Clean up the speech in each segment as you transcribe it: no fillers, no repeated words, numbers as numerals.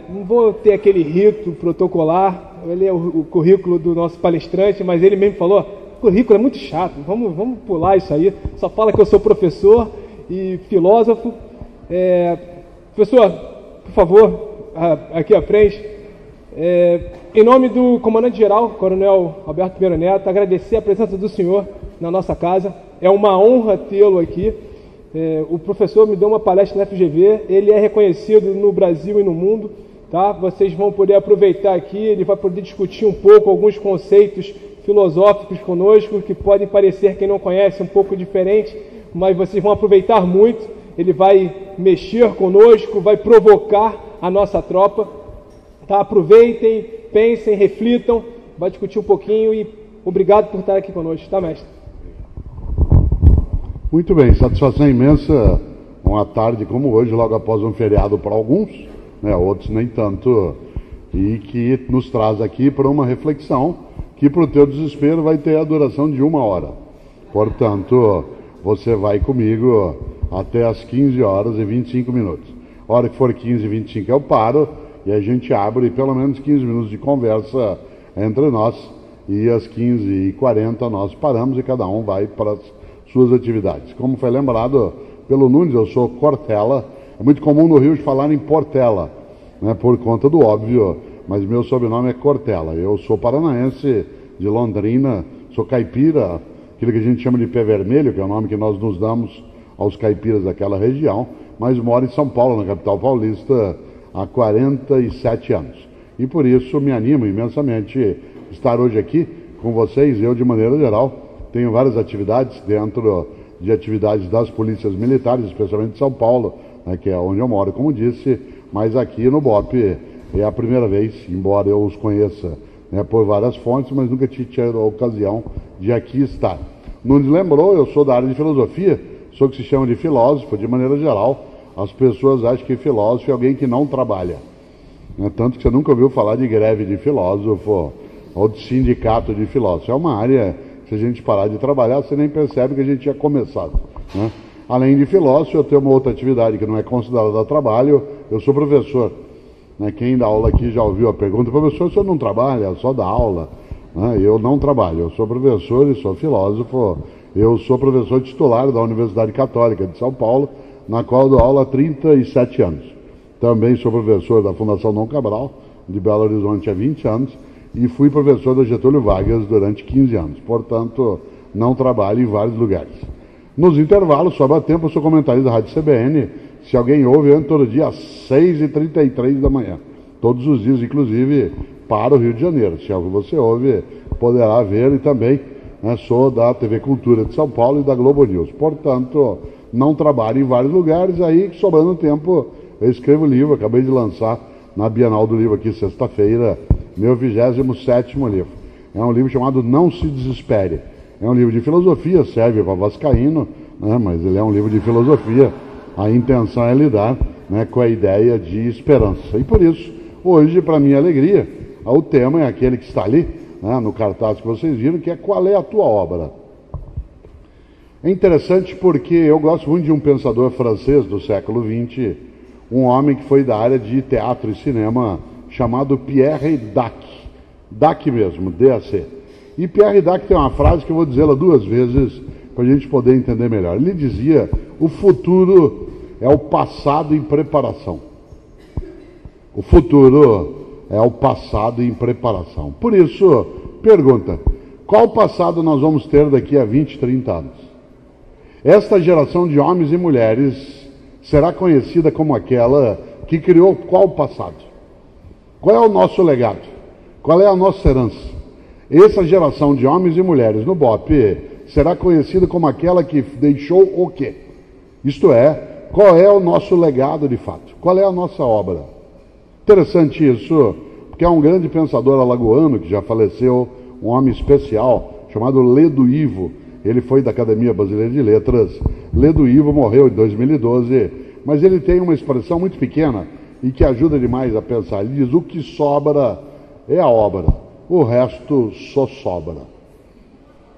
Não vou ter aquele rito protocolar, ele é o currículo do nosso palestrante, mas ele mesmo falou, o currículo é muito chato, vamos pular isso aí, só fala que eu sou professor e filósofo. Professor, por favor, aqui à frente. Em nome do comandante-geral, Coronel Alberto Pinheiro Neto, agradecer a presença do senhor na nossa casa. É uma honra tê-lo aqui. O professor me deu uma palestra na FGV, ele é reconhecido no Brasil e no mundo, tá? Vocês vão poder aproveitar aqui, ele vai poder discutir um pouco alguns conceitos filosóficos conosco, que podem parecer, quem não conhece, um pouco diferente, mas vocês vão aproveitar muito. Ele vai mexer conosco, vai provocar a nossa tropa, tá? Aproveitem, pensem, reflitam, vai discutir um pouquinho e obrigado por estar aqui conosco, tá, mestre? Muito bem, satisfação imensa, uma tarde como hoje, logo após um feriado para alguns, né, outros nem tanto, e que nos traz aqui para uma reflexão que para o teu desespero vai ter a duração de 1 hora. Portanto, você vai comigo até as 15 horas e 25 minutos. A hora que for 15 e 25 eu paro e a gente abre pelo menos 15 minutos de conversa entre nós, e às 15h40 nós paramos e cada um vai para as suas atividades. Como foi lembrado pelo Nunes, eu sou Cortella. É muito comum no Rio falar em Portela, né, por conta do óbvio, mas meu sobrenome é Cortella. Eu sou paranaense de Londrina, sou caipira, aquilo que a gente chama de pé vermelho, que é o nome que nós nos damos aos caipiras daquela região, mas moro em São Paulo, na capital paulista, há 47 anos. E por isso me animo imensamente estar hoje aqui com vocês. Eu, de maneira geral, tenho várias atividades dentro de atividades das polícias militares, especialmente de São Paulo, né, que é onde eu moro, como disse, mas aqui no BOP é a primeira vez, embora eu os conheça, né, por várias fontes, mas nunca tive a ocasião de aqui estar. Nunes lembrou, eu sou da área de filosofia, sou o que se chama de filósofo. De maneira geral, as pessoas acham que filósofo é alguém que não trabalha, né, tanto que você nunca ouviu falar de greve de filósofo ou de sindicato de filósofo. É uma área, se a gente parar de trabalhar, você nem percebe que a gente tinha começado, né? Além de filósofo, eu tenho uma outra atividade que não é considerada trabalho, eu sou professor, né? Quem dá aula aqui já ouviu a pergunta, professor, o senhor não trabalha, só dá aula, né? Eu não trabalho, eu sou professor e sou filósofo. Eu sou professor titular da Universidade Católica de São Paulo, na qual eu dou aula há 37 anos. Também sou professor da Fundação Dom Cabral, de Belo Horizonte, há 20 anos, e fui professor da Getúlio Vargas durante 15 anos. Portanto, não trabalho em vários lugares. Nos intervalos, sobra tempo, eu sou comentarista da Rádio CBN. Se alguém ouve, eu entro todo dia às 6h33 da manhã. Todos os dias, inclusive, para o Rio de Janeiro. Se algo você ouve, poderá ver. E também, né, sou da TV Cultura de São Paulo e da Globo News. Portanto, não trabalho em vários lugares. Aí, sobrando tempo, eu escrevo livro. Acabei de lançar na Bienal do Livro aqui, sexta-feira, meu 27º livro. É um livro chamado Não Se Desespere. É um livro de filosofia, serve para vascaíno, né, mas ele é um livro de filosofia. A intenção é lidar, né, com a ideia de esperança. E por isso, hoje, para minha alegria, o tema é aquele que está ali, né, no cartaz que vocês viram, que é Qual é a tua obra? É interessante porque eu gosto muito de um pensador francês do século XX, um homem que foi da área de teatro e cinema, chamado Pierre Dac. Dac mesmo, D-A-C. E Pierre Dac tem uma frase que eu vou dizê-la 2 vezes para a gente poder entender melhor. Ele dizia: o futuro é o passado em preparação. O futuro é o passado em preparação. Por isso, pergunta: qual passado nós vamos ter daqui a 20, 30 anos? Esta geração de homens e mulheres será conhecida como aquela que criou qual passado? Qual é o nosso legado? Qual é a nossa herança? Essa geração de homens e mulheres no BOP será conhecida como aquela que deixou o quê? Isto é, qual é o nosso legado de fato? Qual é a nossa obra? Interessante isso, porque há um grande pensador alagoano que já faleceu, um homem especial, chamado Ledo Ivo. Ele foi da Academia Brasileira de Letras. Ledo Ivo morreu em 2012, mas ele tem uma expressão muito pequena e que ajuda demais a pensar. Ele diz: o que sobra é a obra, o resto só sobra.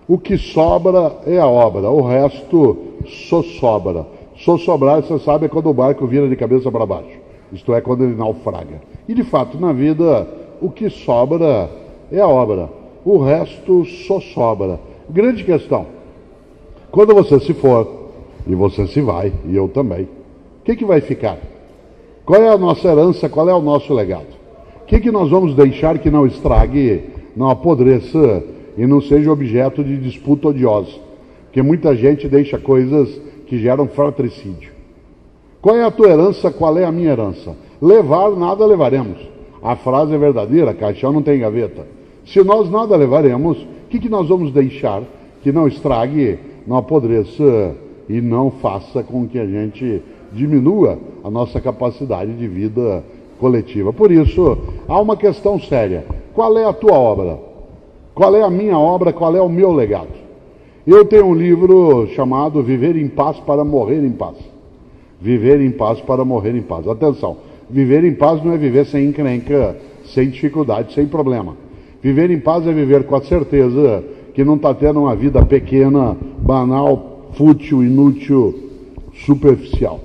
O que sobra é a obra, o resto só sobra. Só sobrar, você sabe, é quando o barco vira de cabeça para baixo. isto é, quando ele naufraga. E de fato, na vida, o que sobra é a obra, o resto só sobra. Grande questão: quando você se for, e você se vai, e eu também, o que vai ficar? Qual é a nossa herança, qual é o nosso legado? O que nós vamos deixar que não estrague, não apodreça e não seja objeto de disputa odiosa? Porque muita gente deixa coisas que geram fratricídio. Qual é a tua herança, qual é a minha herança? Levar, nada levaremos. A frase é verdadeira, caixão não tem gaveta. Se nós nada levaremos, o que nós vamos deixar que não estrague, não apodreça e não faça com que a gente diminua a nossa capacidade de vida coletiva? Por isso, há uma questão séria: qual é a tua obra? Qual é a minha obra? Qual é o meu legado? Eu tenho um livro chamado Viver em Paz para Morrer em Paz. Viver em paz para morrer em paz. Atenção, viver em paz não é viver sem encrenca, sem dificuldade, sem problema. Viver em paz é viver com a certeza que não está tendo uma vida pequena, banal, fútil, inútil, superficial.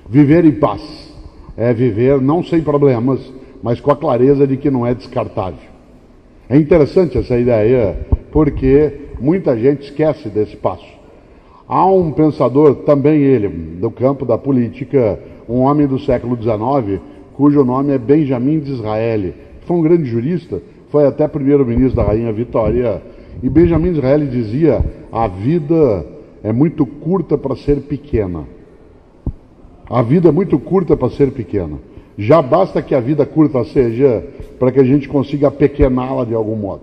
Viver em paz é viver não sem problemas, mas com a clareza de que não é descartável. É interessante essa ideia, porque muita gente esquece desse passo. Há um pensador, também ele, do campo da política, um homem do século XIX, cujo nome é Benjamin Disraeli. Foi um grande jurista, foi até primeiro-ministro da Rainha Vitória. E Benjamin Disraeli dizia: a vida é muito curta para ser pequena. A vida é muito curta para ser pequena. Já basta que a vida curta seja para que a gente consiga pequená-la de algum modo.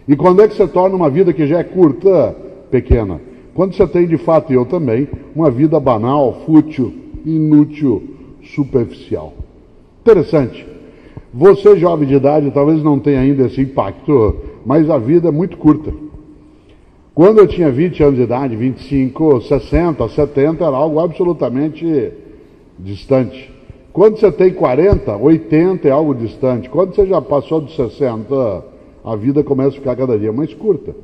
E quando é que você torna uma vida que já é curta, pequena? Quando você tem, de fato, e eu também, uma vida banal, fútil, inútil, superficial. Interessante. Você, jovem de idade, talvez não tenha ainda esse impacto, mas a vida é muito curta. Quando eu tinha 20 anos de idade, 25, 60, 70, era algo absolutamente distante. Quando você tem 40, 80 é algo distante. Quando você já passou dos 60, a vida começa a ficar cada dia mais curta.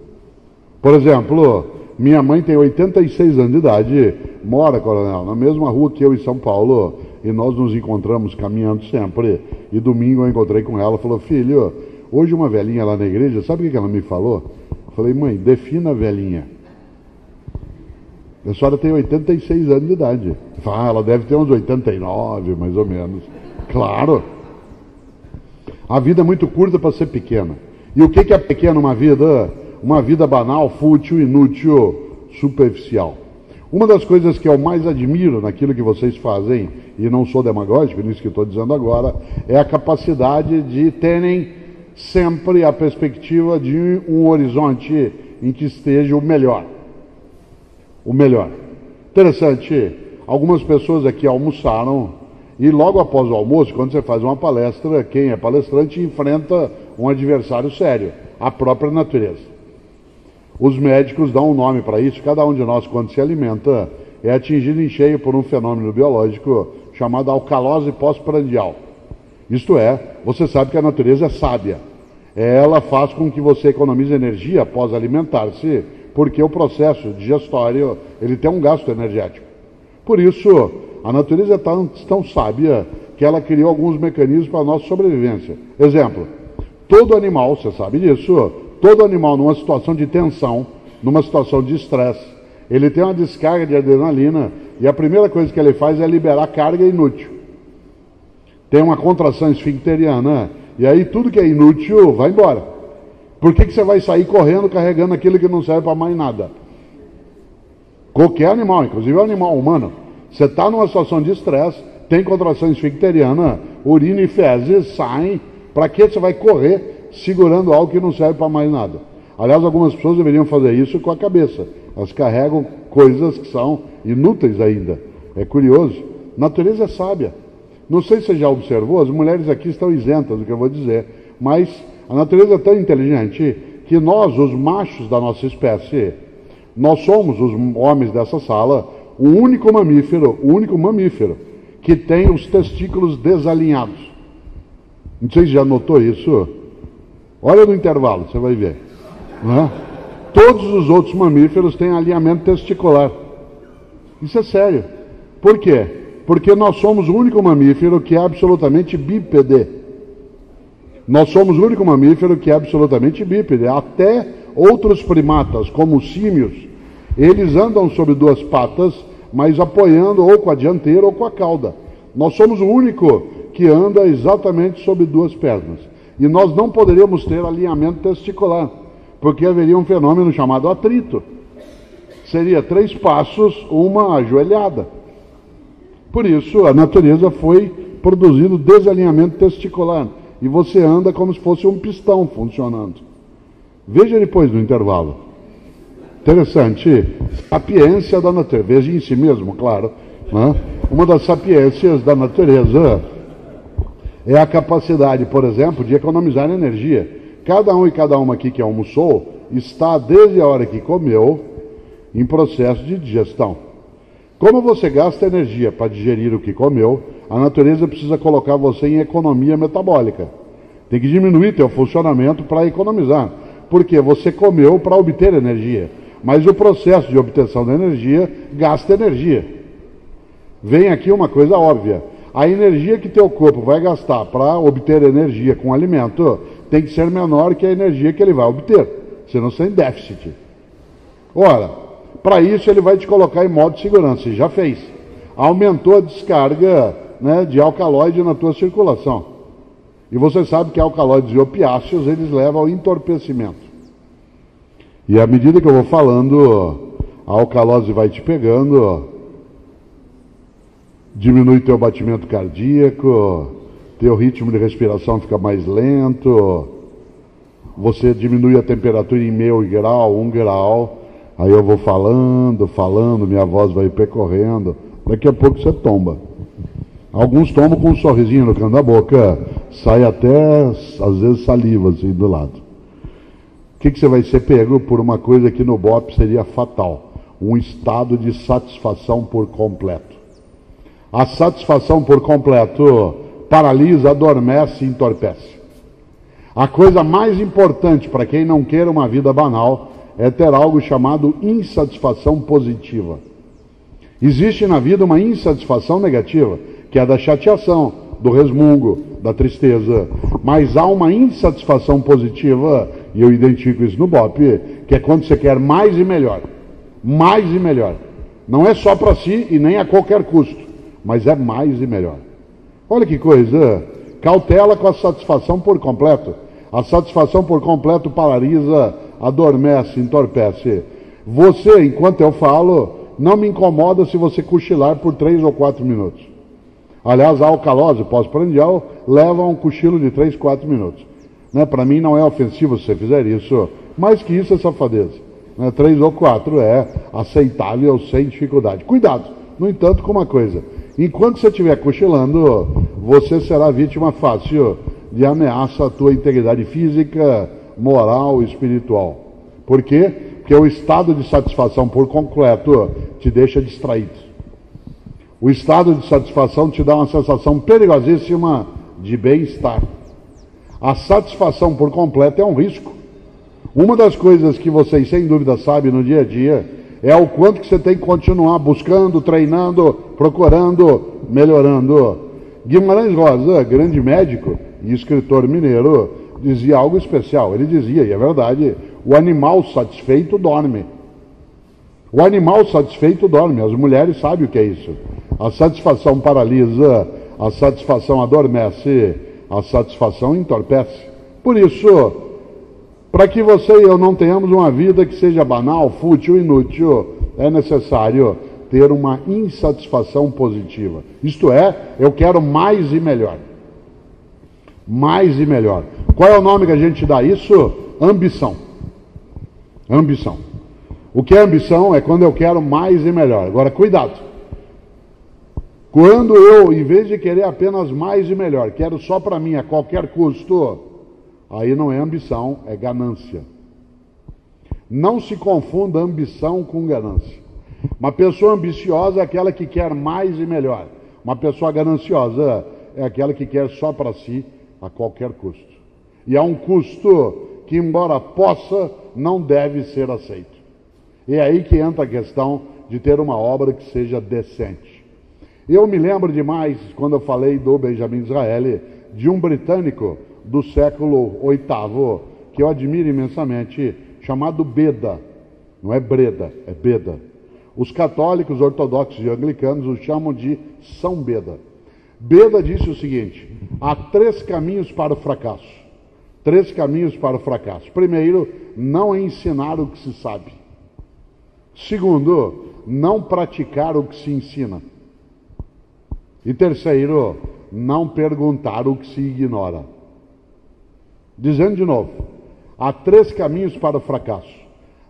Por exemplo, minha mãe tem 86 anos de idade, mora, coronel, na mesma rua que eu em São Paulo, e nós nos encontramos caminhando sempre. E domingo eu encontrei com ela, falou: filho, hoje uma velhinha lá na igreja, sabe o que ela me falou? Eu falei: mãe, defina a velhinha. A senhora tem 86 anos de idade. Ah, ela deve ter uns 89, mais ou menos. Claro. A vida é muito curta para ser pequena. E o que é pequeno uma vida? Uma vida banal, fútil, inútil, superficial. Uma das coisas que eu mais admiro naquilo que vocês fazem, e não sou demagógico nisso que estou dizendo agora, é a capacidade de terem sempre a perspectiva de um horizonte em que esteja o melhor. O melhor. Interessante, algumas pessoas aqui almoçaram e logo após o almoço, quando você faz uma palestra, quem é palestrante enfrenta um adversário sério, a própria natureza. Os médicos dão um nome para isso. Cada um de nós, quando se alimenta, é atingido em cheio por um fenômeno biológico chamado alcalose pós-prandial. Isto é, você sabe que a natureza é sábia. Ela faz com que você economize energia após alimentar-se, porque o processo digestório ele tem um gasto energético. Por isso, a natureza é tão sábia que ela criou alguns mecanismos para a nossa sobrevivência. Exemplo, todo animal, você sabe disso, todo animal numa situação de tensão, numa situação de estresse, ele tem uma descarga de adrenalina e a primeira coisa que ele faz é liberar carga inútil. Tem uma contração esfincteriana e aí tudo que é inútil vai embora. Por que você vai sair correndo carregando aquilo que não serve para mais nada? Qualquer animal, inclusive o animal humano. Você está numa situação de estresse, tem contração esfincteriana, urina e fezes saem. Para que você vai correr segurando algo que não serve para mais nada? Aliás, algumas pessoas deveriam fazer isso com a cabeça. Elas carregam coisas que são inúteis ainda. É curioso. Natureza é sábia. Não sei se você já observou, as mulheres aqui estão isentas do que eu vou dizer, mas a natureza é tão inteligente que nós, os machos da nossa espécie, nós somos os homens dessa sala, o único mamífero que tem os testículos desalinhados. Não sei se já notou isso. Olha no intervalo, você vai ver. Não é? Todos os outros mamíferos têm alinhamento testicular. Isso é sério. Por quê? Porque nós somos o único mamífero que é absolutamente bípede. Nós somos o único mamífero que é absolutamente bípede. Até outros primatas, como os símios, eles andam sobre duas patas, mas apoiando ou com a dianteira ou com a cauda. Nós somos o único que anda exatamente sobre duas pernas. E nós não poderíamos ter alinhamento testicular, porque haveria um fenômeno chamado atrito. Seria 3 passos, uma ajoelhada. Por isso, a natureza foi produzindo desalinhamento testicular. E você anda como se fosse um pistão funcionando. Veja depois do intervalo. Interessante. Sapiência da natureza. Veja em si mesmo, claro. Né? Uma das sapiências da natureza é a capacidade, por exemplo, de economizar energia. Cada um e cada uma aqui que almoçou está, desde a hora que comeu, em processo de digestão. Como você gasta energia para digerir o que comeu, a natureza precisa colocar você em economia metabólica. Tem que diminuir teu funcionamento para economizar. Porque você comeu para obter energia. Mas o processo de obtenção da energia gasta energia. Vem aqui uma coisa óbvia. A energia que teu corpo vai gastar para obter energia com alimento tem que ser menor que a energia que ele vai obter. Senão você tem déficit. Ora, para isso ele vai te colocar em modo de segurança. E já fez. Aumentou a descarga, né, de alcaloide na tua circulação. E você sabe que alcaloides e opiáceos, eles levam ao entorpecimento. E à medida que eu vou falando, a alcalose vai te pegando, diminui teu batimento cardíaco, teu ritmo de respiração fica mais lento, você diminui a temperatura em meio grau, 1 grau, aí eu vou falando, minha voz vai percorrendo, daqui a pouco você tomba. Alguns tomam com um sorrisinho no canto da boca, sai até, às vezes, saliva assim do lado. O que você vai ser pego por uma coisa que no BOP seria fatal, um estado de satisfação por completo. A satisfação por completo paralisa, adormece e entorpece. A coisa mais importante para quem não queira uma vida banal é ter algo chamado insatisfação positiva. Existe na vida uma insatisfação negativa, que é da chateação, do resmungo, da tristeza. Mas há uma insatisfação positiva, e eu identifico isso no BOP, que é quando você quer mais e melhor. Mais e melhor. Não é só para si e nem a qualquer custo, mas é mais e melhor. Olha que coisa. Cautela com a satisfação por completo. A satisfação por completo paralisa, adormece, entorpece. Você, enquanto eu falo, não me incomoda se você cochilar por 3 ou 4 minutos. Aliás, a alcalose pós-prandial leva a um cochilo de 3, 4 minutos. Né? Para mim não é ofensivo se você fizer isso, mais que isso é safadeza. Né? 3 ou 4 é aceitável sem dificuldade. Cuidado, no entanto, com uma coisa. Enquanto você estiver cochilando, você será vítima fácil de ameaça à tua integridade física, moral e espiritual. Por quê? Porque o estado de satisfação por completo te deixa distraído. O estado de satisfação te dá uma sensação perigosíssima de bem-estar. A satisfação por completo é um risco. Uma das coisas que vocês sem dúvida sabem no dia a dia é o quanto que você tem que continuar buscando, treinando, procurando, melhorando. Guimarães Rosa, grande médico e escritor mineiro, dizia algo especial. Ele dizia, e é verdade, o animal satisfeito dorme. O animal satisfeito dorme. As mulheres sabem o que é isso. A satisfação paralisa, a satisfação adormece, a satisfação entorpece. Por isso, para que você e eu não tenhamos uma vida que seja banal, fútil, inútil, é necessário ter uma insatisfação positiva. Isto é, eu quero mais e melhor. Mais e melhor. Qual é o nome que a gente dá a isso? Ambição. Ambição. O que é ambição? É quando eu quero mais e melhor. Agora, cuidado. Quando eu, em vez de querer apenas mais e melhor, quero só para mim a qualquer custo, aí não é ambição, é ganância. Não se confunda ambição com ganância. Uma pessoa ambiciosa é aquela que quer mais e melhor. Uma pessoa gananciosa é aquela que quer só para si a qualquer custo. E há um custo que, embora possa, não deve ser aceito. É aí que entra a questão de ter uma obra que seja decente. Eu me lembro demais, quando eu falei do Benjamin Disraeli, de um britânico do século VIII, que eu admiro imensamente, chamado Beda. Não é Breda, é Beda. Os católicos, ortodoxos e anglicanos o chamam de São Beda. Beda disse o seguinte: há 3 caminhos para o fracasso. 3 caminhos para o fracasso. Primeiro, não ensinar o que se sabe. Segundo, não praticar o que se ensina. E terceiro, não perguntar o que se ignora. Dizendo de novo, há 3 caminhos para o fracasso.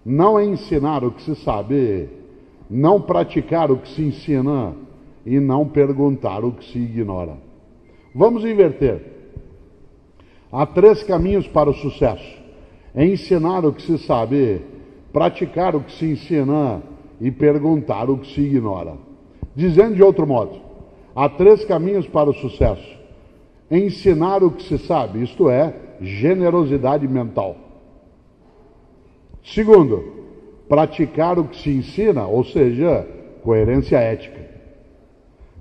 Não ensinar o que se sabe, não praticar o que se ensina e não perguntar o que se ignora. Vamos inverter. Há 3 caminhos para o sucesso: ensinar o que se sabe, praticar o que se ensina e perguntar o que se ignora. Dizendo de outro modo, há 3 caminhos para o sucesso: ensinar o que se sabe, isto é, generosidade mental. Segundo, praticar o que se ensina, ou seja, coerência ética.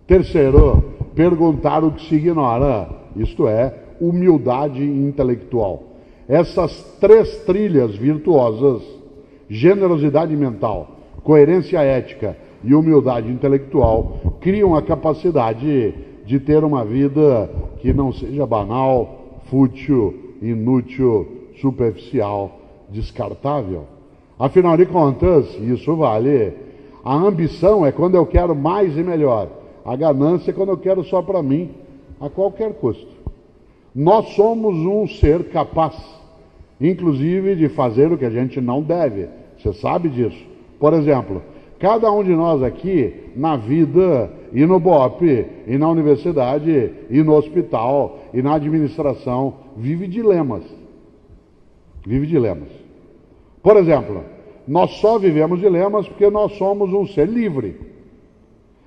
Terceiro, perguntar o que se ignora, isto é, humildade intelectual. Essas 3 trilhas virtuosas, generosidade mental, coerência ética e humildade intelectual, criam a capacidade de ter uma vida que não seja banal, fútil, inútil, superficial, descartável. Afinal de contas, isso vale. A ambição é quando eu quero mais e melhor. A ganância é quando eu quero só para mim, a qualquer custo. Nós somos um ser capaz, inclusive, de fazer o que a gente não deve. Você sabe disso. Por exemplo, cada um de nós aqui, na vida, e no BOP, e na universidade, e no hospital, e na administração, vive dilemas. Vive dilemas. Por exemplo, nós só vivemos dilemas porque nós somos um ser livre.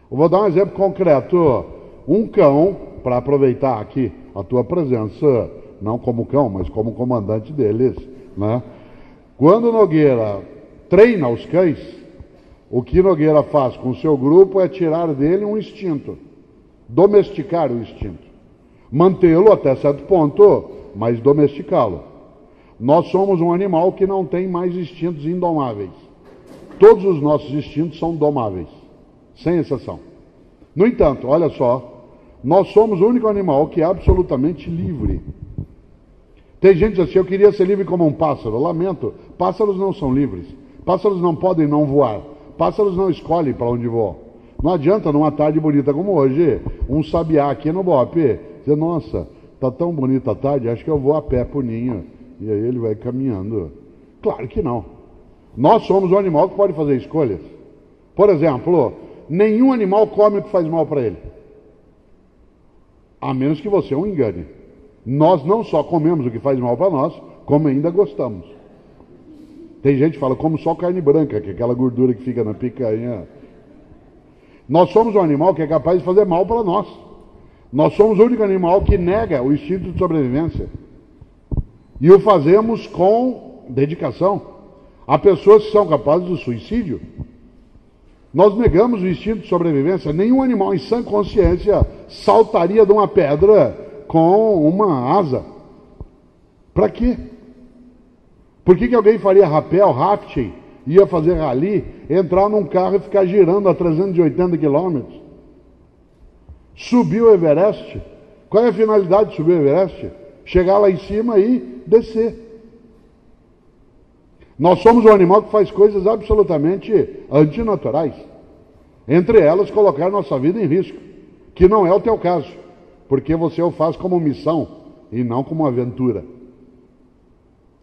Eu vou dar um exemplo concreto. Um cão, para aproveitar aqui a tua presença, não como cão, mas como comandante deles, né? Quando Nogueira treina os cães, o que Nogueira faz com o seu grupo é tirar dele um instinto, domesticar o instinto, mantê-lo até certo ponto, mas domesticá-lo. Nós somos um animal que não tem mais instintos indomáveis. Todos os nossos instintos são domáveis, sem exceção. No entanto, olha só, nós somos o único animal que é absolutamente livre. Tem gente que diz assim: eu queria ser livre como um pássaro. Lamento, pássaros não são livres. Pássaros não podem não voar. Pássaros não escolhem para onde voam. Não adianta, numa tarde bonita como hoje, um sabiá aqui no BOP dizer: nossa, está tão bonita a tarde, acho que eu vou a pé pro ninho. E aí ele vai caminhando. Claro que não. Nós somos um animal que pode fazer escolhas. Por exemplo, nenhum animal come o que faz mal para ele, a menos que você o engane. Nós não só comemos o que faz mal para nós, como ainda gostamos. Tem gente que fala: como só carne branca, que é aquela gordura que fica na picanha. Nós somos um animal que é capaz de fazer mal para nós. Nós somos o único animal que nega o instinto de sobrevivência. E o fazemos com dedicação. Há pessoas que são capazes do suicídio. Nós negamos o instinto de sobrevivência. Nenhum animal em sã consciência saltaria de uma pedra com uma asa. Para quê? Por que alguém faria rapel, rafting, ia fazer rally, entrar num carro e ficar girando a 380 quilômetros? Subir o Everest? Qual é a finalidade de subir o Everest? Chegar lá em cima e descer. Nós somos um animal que faz coisas absolutamente antinaturais. Entre elas, colocar nossa vida em risco, que não é o teu caso, porque você o faz como missão e não como aventura.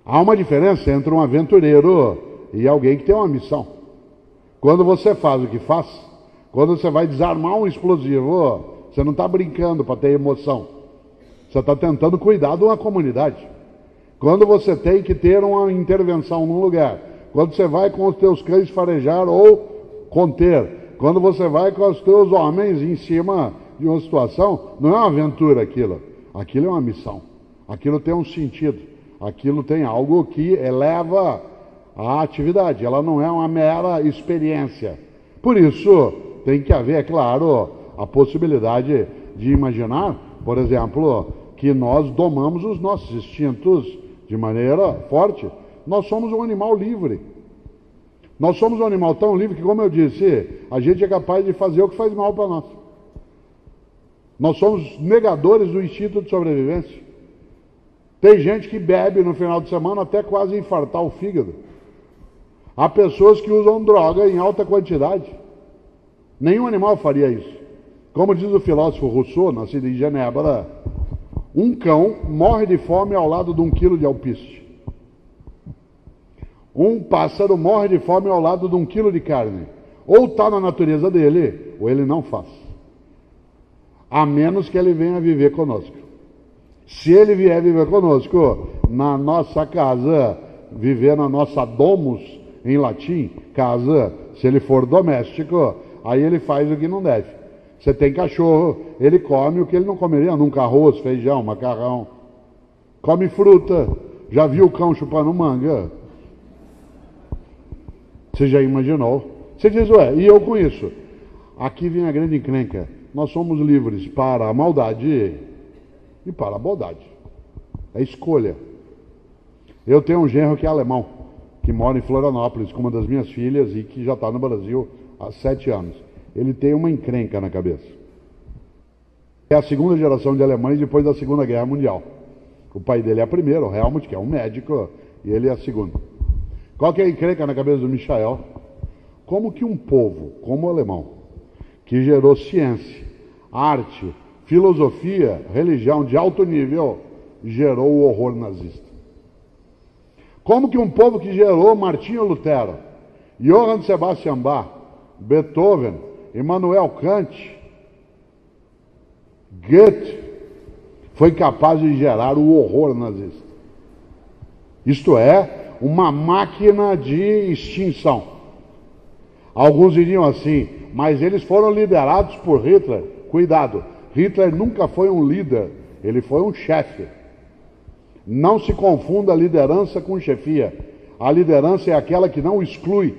Há uma diferença entre um aventureiro e alguém que tem uma missão. Quando você faz o que faz, quando você vai desarmar um explosivo, você não está brincando para ter emoção. Você está tentando cuidar de uma comunidade. Quando você tem que ter uma intervenção num lugar, quando você vai com os teus cães farejar ou conter, quando você vai com os teus homens em cima de uma situação, não é uma aventura aquilo. Aquilo é uma missão. Aquilo tem um sentido. Aquilo tem algo que eleva a atividade. Ela não é uma mera experiência. Por isso, tem que haver, é claro, a possibilidade de imaginar, por exemplo, que nós domamos os nossos instintos de maneira forte. Nós somos um animal livre. Nós somos um animal tão livre que, como eu disse, a gente é capaz de fazer o que faz mal para nós. Nós somos negadores do instinto de sobrevivência. Tem gente que bebe no final de semana até quase infartar o fígado. Há pessoas que usam droga em alta quantidade. Nenhum animal faria isso. Como diz o filósofo Rousseau, nascido em Genebra, um cão morre de fome ao lado de 1 quilo de alpiste. Um pássaro morre de fome ao lado de 1 quilo de carne. Ou está na natureza dele, ou ele não faz. A menos que ele venha viver conosco. Se ele vier viver conosco, na nossa casa, viver na nossa domus, em latim, casa, se ele for doméstico, aí ele faz o que não deve. Você tem cachorro, ele come o que ele não comeria nunca: arroz, feijão, macarrão. Come fruta. Já viu o cão chupando manga? Você já imaginou? Você diz, ué, e eu com isso? Aqui vem a grande encrenca. Nós somos livres para a maldade e para a bondade. É escolha. Eu tenho um genro que é alemão, que mora em Florianópolis com uma das minhas filhas e que já está no Brasil há 7 anos. Ele tem uma encrenca na cabeça. É a 2ª geração de alemães depois da Segunda Guerra Mundial. O pai dele é a primeira, o Helmut, que é um médico, e ele é a segunda. Qual que é a encrenca na cabeça do Michael? Como que um povo como o alemão, que gerou ciência, arte, filosofia, religião de alto nível, gerou o horror nazista? Como que um povo que gerou Martinho Lutero, Johann Sebastian Bach, Beethoven, Immanuel Kant, Goethe, foi capaz de gerar o horror nazista? Isto é, uma máquina de extinção. Alguns diriam assim, mas eles foram liderados por Hitler. Cuidado, Hitler nunca foi um líder, ele foi um chefe. Não se confunda liderança com chefia. A liderança é aquela que não exclui.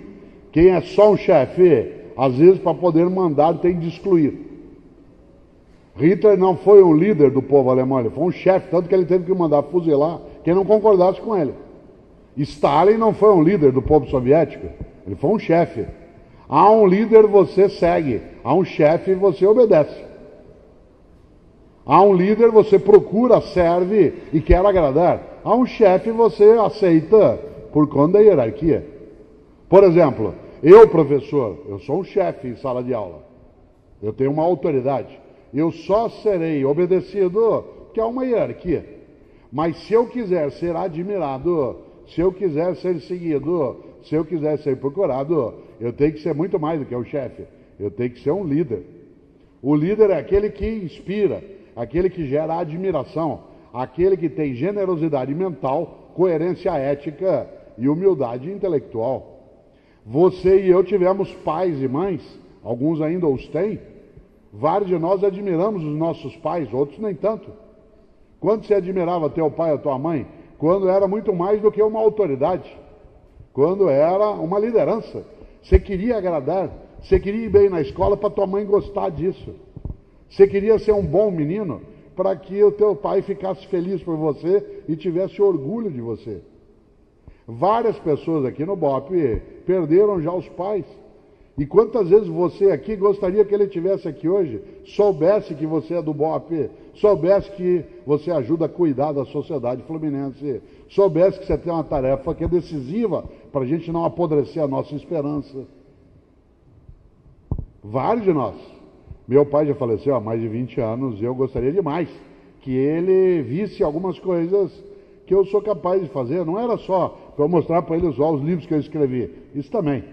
Quem é só um chefe, às vezes para poder mandar tem de excluir. Hitler não foi um líder do povo alemão, ele foi um chefe, tanto que ele teve que mandar fuzilar quem não concordasse com ele. Stalin não foi um líder do povo soviético, ele foi um chefe. Há um líder, você segue. Há um chefe, você obedece. Há um líder, você procura, serve e quer agradar. Há um chefe, você aceita por conta da hierarquia. Por exemplo, eu, professor, eu sou um chefe em sala de aula. Eu tenho uma autoridade. Eu só serei obedecido porque há uma hierarquia. Mas se eu quiser ser admirado, se eu quiser ser seguido, se eu quiser ser procurado, eu tenho que ser muito mais do que um chefe. Eu tenho que ser um líder. O líder é aquele que inspira, aquele que gera admiração, aquele que tem generosidade mental, coerência ética e humildade intelectual. Você e eu tivemos pais e mães, alguns ainda os têm. Vários de nós admiramos os nossos pais, outros nem tanto. Quando você admirava teu pai ou tua mãe? Quando era muito mais do que uma autoridade. Quando era uma liderança. Você queria agradar, você queria ir bem na escola para tua mãe gostar disso. Você queria ser um bom menino para que o teu pai ficasse feliz por você e tivesse orgulho de você. Várias pessoas aqui no BOP perderam já os pais. E quantas vezes você aqui gostaria que ele estivesse aqui hoje, soubesse que você é do BOP, soubesse que você ajuda a cuidar da sociedade fluminense, soubesse que você tem uma tarefa que é decisiva para a gente não apodrecer a nossa esperança. Vários de nós. Meu pai já faleceu há mais de 20 anos e eu gostaria demais que ele visse algumas coisas que eu sou capaz de fazer. Não era só para eu mostrar para ele os livros que eu escrevi, isso também,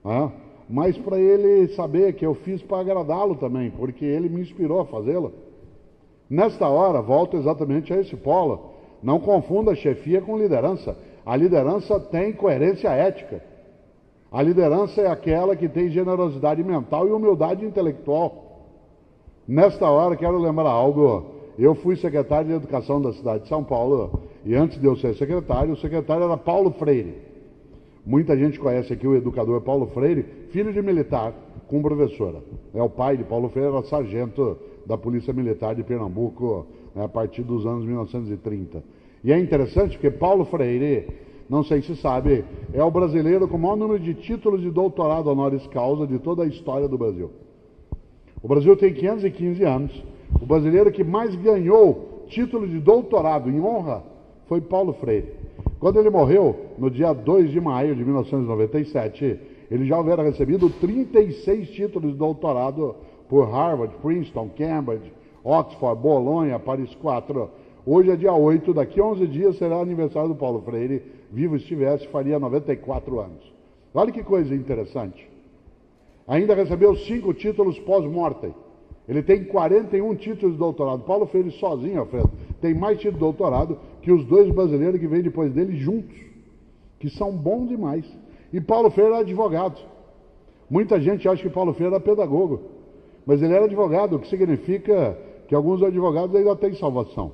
né? Mas para ele saber que eu fiz para agradá-lo também, porque ele me inspirou a fazê-lo. Nesta hora, volto exatamente a esse polo. Não confunda chefia com liderança. A liderança tem coerência ética. A liderança é aquela que tem generosidade mental e humildade intelectual. Nesta hora, quero lembrar algo. Eu fui secretário de Educação da cidade de São Paulo, e antes de eu ser secretário, o secretário era Paulo Freire. Muita gente conhece aqui o educador Paulo Freire, filho de militar, com professora. O pai de Paulo Freire era sargento da Polícia Militar de Pernambuco, a partir dos anos 1930. E é interessante porque Paulo Freire, não sei se sabe, é o brasileiro com o maior número de títulos de doutorado honoris causa de toda a história do Brasil. O Brasil tem 515 anos. O brasileiro que mais ganhou título de doutorado em honra foi Paulo Freire. Quando ele morreu, no dia 2 de maio de 1997, ele já houvera recebido 36 títulos de doutorado por Harvard, Princeton, Cambridge, Oxford, Bolonha, Paris 4. Hoje é dia 8, daqui a 11 dias será o aniversário do Paulo Freire. Vivo estivesse, faria 94 anos. Olha que coisa interessante. Ainda recebeu 5 títulos pós-mortem. Ele tem 41 títulos de doutorado. Paulo Freire sozinho, Alfredo, tem mais títulos de doutorado que os 2 brasileiros que vêm depois dele juntos, que são bons demais. E Paulo Freire era advogado. Muita gente acha que Paulo Freire era pedagogo, mas ele era advogado, o que significa que alguns advogados ainda têm salvação.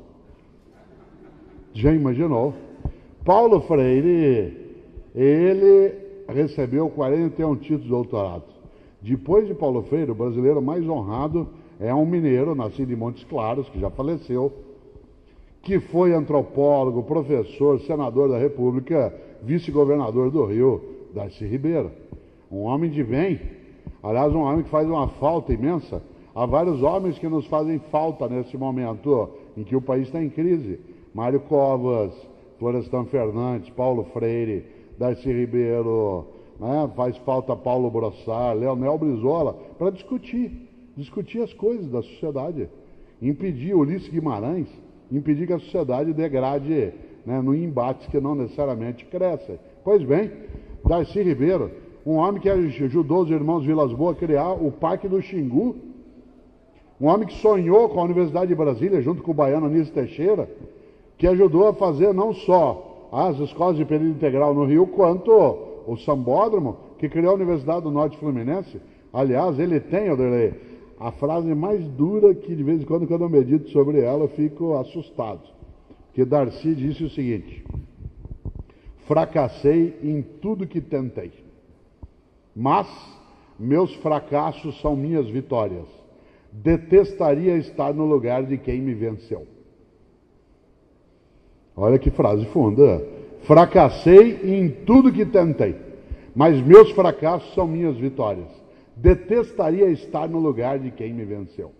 Já imaginou? Paulo Freire, ele recebeu 41 títulos de doutorado. Depois de Paulo Freire, o brasileiro mais honrado é um mineiro, nascido em Montes Claros, que já faleceu, que foi antropólogo, professor, senador da República, vice-governador do Rio, Darcy Ribeiro. Um homem de bem, aliás, um homem que faz uma falta imensa. Há vários homens que nos fazem falta nesse momento em que o país está em crise. Mário Covas, Florestan Fernandes, Paulo Freire, Darcy Ribeiro, faz falta Paulo Brossard, Leonel Brizola, para discutir as coisas da sociedade, impedir Ulisses Guimarães, impedir que a sociedade degrade no embates que não necessariamente crescem. Pois bem, Darcy Ribeiro, um homem que ajudou os irmãos Vilas Boas a criar o Parque do Xingu, um homem que sonhou com a Universidade de Brasília, junto com o baiano Anísio Teixeira, que ajudou a fazer não só as escolas de período integral no Rio, quanto o Sambódromo, que criou a Universidade do Norte Fluminense. Aliás, ele tem, Oderlei, a frase mais dura que de vez em quando eu medito sobre ela, eu fico assustado. Porque Darcy disse o seguinte: fracassei em tudo que tentei, mas meus fracassos são minhas vitórias. Detestaria estar no lugar de quem me venceu. Olha que frase funda. Fracassei em tudo que tentei, mas meus fracassos são minhas vitórias. Detestaria estar no lugar de quem me venceu.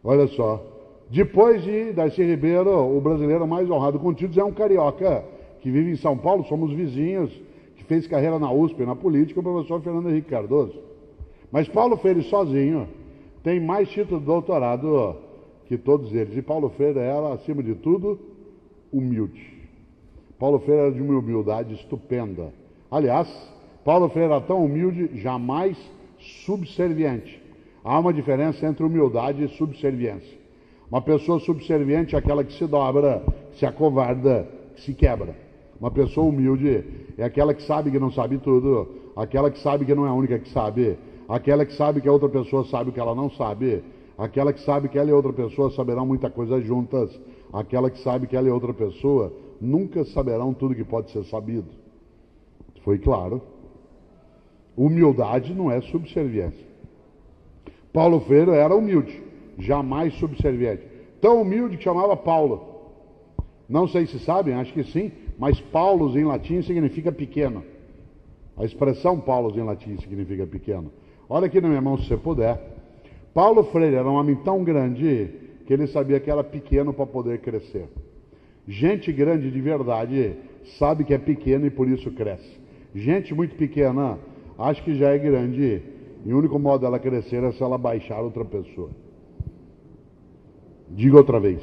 Olha só. Depois de Darcy Ribeiro, o brasileiro mais honrado com títulos é um carioca que vive em São Paulo, somos vizinhos, que fez carreira na USP, na política, o professor Fernando Henrique Cardoso. Mas Paulo Freire sozinho tem mais títulos de doutorado que todos eles. E Paulo Freire era, acima de tudo, humilde. Paulo Freire era de uma humildade estupenda. Aliás, Paulo Freire era tão humilde, jamais subserviente. Há uma diferença entre humildade e subserviência. Uma pessoa subserviente é aquela que se dobra, que se acovarda, que se quebra. Uma pessoa humilde é aquela que sabe que não sabe tudo, aquela que sabe que não é a única que sabe, aquela que sabe que a outra pessoa sabe o que ela não sabe, aquela que sabe que ela e outra pessoa saberão muita coisa juntas, aquela que sabe que ela e outra pessoa nunca saberão tudo que pode ser sabido. Foi claro? Humildade não é subserviência. Paulo Freire era humilde, jamais subserviente. Tão humilde que chamava Paulo. Não sei se sabem, acho que sim, mas Paulus em latim significa pequeno. A expressão Paulus em latim significa pequeno. Olha aqui na minha mão, se você puder. Paulo Freire era um homem tão grande que ele sabia que era pequeno para poder crescer. Gente grande de verdade sabe que é pequeno e por isso cresce. Gente muito pequena acha que já é grande e o único modo dela crescer é se ela baixar outra pessoa. Digo outra vez.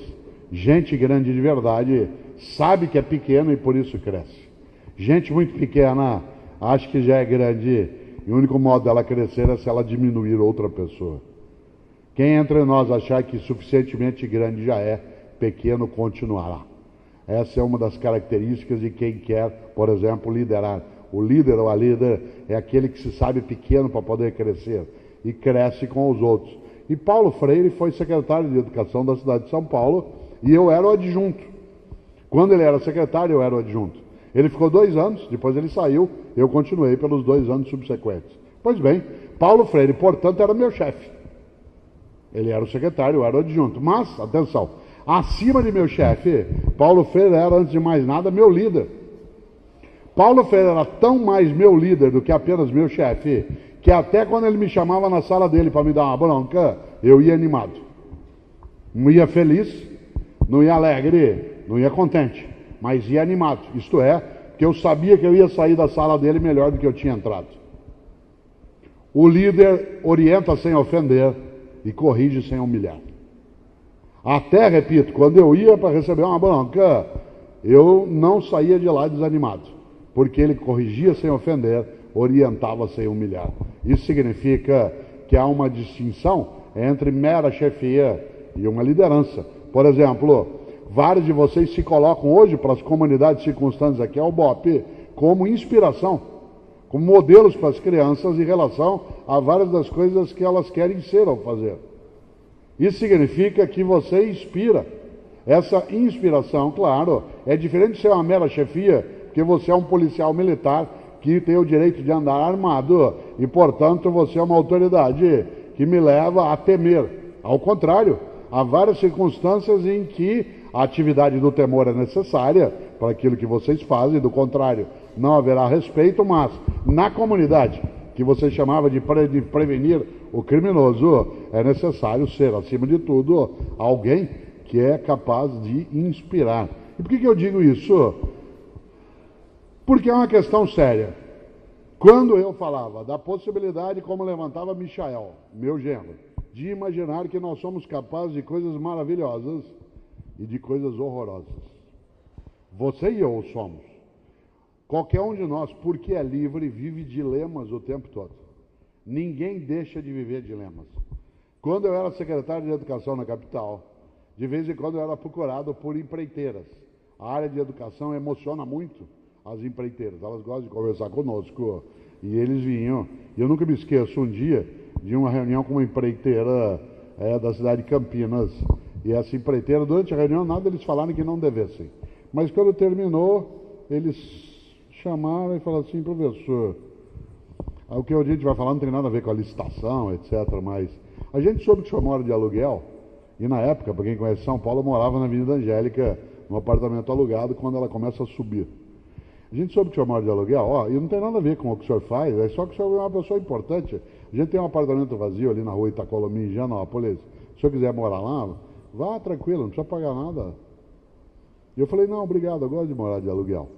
Gente grande de verdade sabe que é pequeno e por isso cresce. Gente muito pequena acha que já é grande e o único modo dela crescer é se ela diminuir outra pessoa. Quem entre nós achar que suficientemente grande já é, pequeno continuará. Essa é uma das características de quem quer, por exemplo, liderar. O líder ou a líder é aquele que se sabe pequeno para poder crescer e cresce com os outros. E Paulo Freire foi secretário de Educação da cidade de São Paulo e eu era o adjunto. Quando ele era secretário, eu era o adjunto. Ele ficou 2 anos, depois ele saiu, eu continuei pelos 2 anos subsequentes. Pois bem, Paulo Freire, portanto, era meu chefe. Ele era o secretário, eu era o adjunto. Mas, atenção, acima de meu chefe, Paulo Freire era, antes de mais nada, meu líder. Paulo Freire era tão mais meu líder do que apenas meu chefe, que até quando ele me chamava na sala dele para me dar uma bronca, eu ia animado. Não ia feliz, não ia alegre, não ia contente, mas ia animado. Isto é, que eu sabia que eu ia sair da sala dele melhor do que eu tinha entrado. O líder orienta sem ofender e corrige sem humilhar. Até, repito, quando eu ia para receber uma bronca, eu não saía de lá desanimado, porque ele corrigia sem ofender, orientava sem humilhar. Isso significa que há uma distinção entre mera chefia e uma liderança. Por exemplo, vários de vocês se colocam hoje para as comunidades circunstantes aqui ao BOP como inspiração, como modelos para as crianças em relação a várias das coisas que elas querem ser ou fazer. Isso significa que você inspira. Essa inspiração, claro, é diferente de ser uma mera chefia, porque você é um policial militar que tem o direito de andar armado e, portanto, você é uma autoridade que me leva a temer. Ao contrário, há várias circunstâncias em que a atividade do temor é necessária para aquilo que vocês fazem, do contrário, não haverá respeito, mas na comunidade, que você chamava de prevenir o criminoso, é necessário ser, acima de tudo, alguém que é capaz de inspirar. E por que eu digo isso? Porque é uma questão séria. Quando eu falava da possibilidade, como levantava Michael, meu genro, de imaginar que nós somos capazes de coisas maravilhosas e de coisas horrorosas. Você e eu somos. Qualquer um de nós, porque é livre, vive dilemas o tempo todo. Ninguém deixa de viver dilemas. Quando eu era secretário de Educação na capital, de vez em quando eu era procurado por empreiteiras. A área de educação emociona muito as empreiteiras. Elas gostam de conversar conosco e eles vinham. E eu nunca me esqueço um dia de uma reunião com uma empreiteira da cidade de Campinas. E essa empreiteira, durante a reunião, nada eles falaram que não devessem. Mas quando terminou, eles chamaram e falaram assim: professor, o que a gente vai falar não tem nada a ver com a licitação, etc. Mas a gente soube que o senhor mora de aluguel. E na época, para quem conhece São Paulo, eu morava na Avenida Angélica, num apartamento alugado, quando ela começa a subir. A gente soube que o senhor mora de aluguel, e não tem nada a ver com o que o senhor faz, é só que o senhor é uma pessoa importante. A gente tem um apartamento vazio ali na rua Itacolomi, em Higienópolis. Se o senhor quiser morar lá, vá tranquilo, não precisa pagar nada. E eu falei: não, obrigado, eu gosto de morar de aluguel.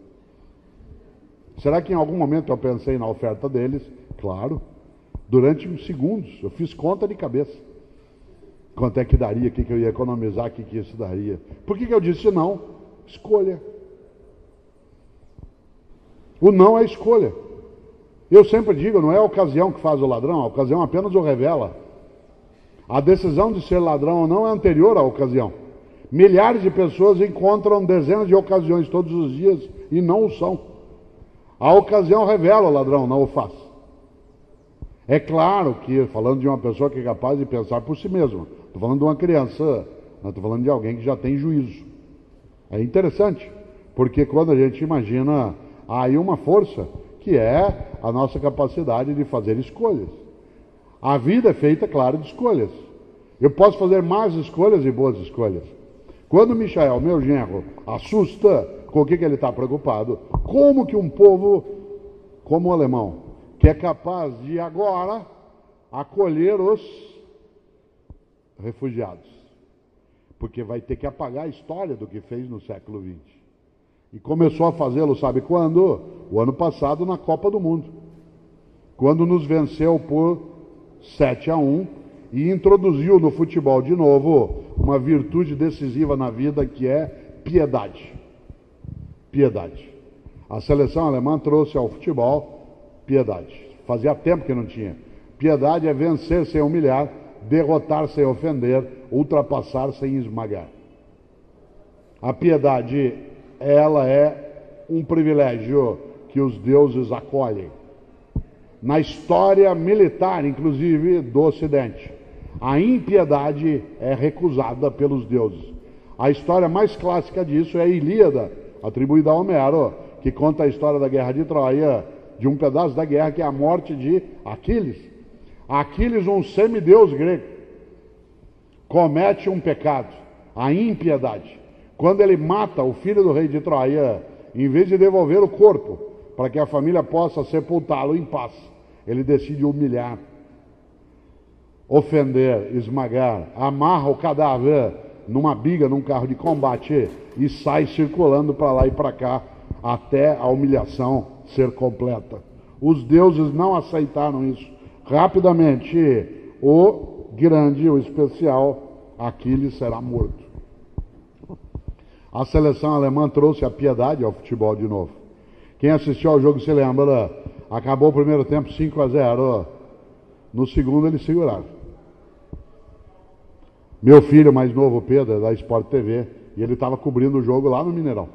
Será que em algum momento eu pensei na oferta deles? Claro. Durante uns segundos, eu fiz conta de cabeça. Quanto é que daria, o que eu ia economizar, o que isso daria. Por que eu disse não? Escolha. O não é escolha. Eu sempre digo, não é a ocasião que faz o ladrão, a ocasião apenas o revela. A decisão de ser ladrão ou não é anterior à ocasião. Milhares de pessoas encontram dezenas de ocasiões todos os dias e não o são. A ocasião revela o ladrão, não o faz. É claro que, falando de uma pessoa que é capaz de pensar por si mesma, estou falando de uma criança, não estou falando de alguém que já tem juízo. É interessante, porque quando a gente imagina, há aí uma força, que é a nossa capacidade de fazer escolhas. A vida é feita, claro, de escolhas. Eu posso fazer más escolhas e boas escolhas. Quando Michael, meu genro, assusta, com o que ele está preocupado? Como que um povo como o alemão, que é capaz de agora acolher os refugiados, porque vai ter que apagar a história do que fez no século XX. E começou a fazê-lo, sabe quando? O ano passado, na Copa do Mundo, quando nos venceu por 7-1 e introduziu no futebol de novo uma virtude decisiva na vida, que é piedade. Piedade. A seleção alemã trouxe ao futebol piedade. Fazia tempo que não tinha. Piedade é vencer sem humilhar, derrotar sem ofender, ultrapassar sem esmagar. A piedade, ela é um privilégio que os deuses acolhem. Na história militar, inclusive, do Ocidente, a impiedade é recusada pelos deuses. A história mais clássica disso é a Ilíada, atribuída a Homero, que conta a história da guerra de Troia, de um pedaço da guerra que é a morte de Aquiles. Aquiles, um semideus grego, comete um pecado, a impiedade. Quando ele mata o filho do rei de Troia, em vez de devolver o corpo para que a família possa sepultá-lo em paz, ele decide humilhar, ofender, esmagar, amarra o cadáver numa biga, num carro de combate e sai circulando para lá e para cá até a humilhação ser completa. Os deuses não aceitaram isso. Rapidamente, o grande, o especial Aquiles será morto. A seleção alemã trouxe a piedade ao futebol de novo. Quem assistiu ao jogo se lembra, acabou o primeiro tempo 5-0. No segundo eles seguraram. Meu filho mais novo, Pedro, é da Sport TV, e ele estava cobrindo o jogo lá no Mineirão.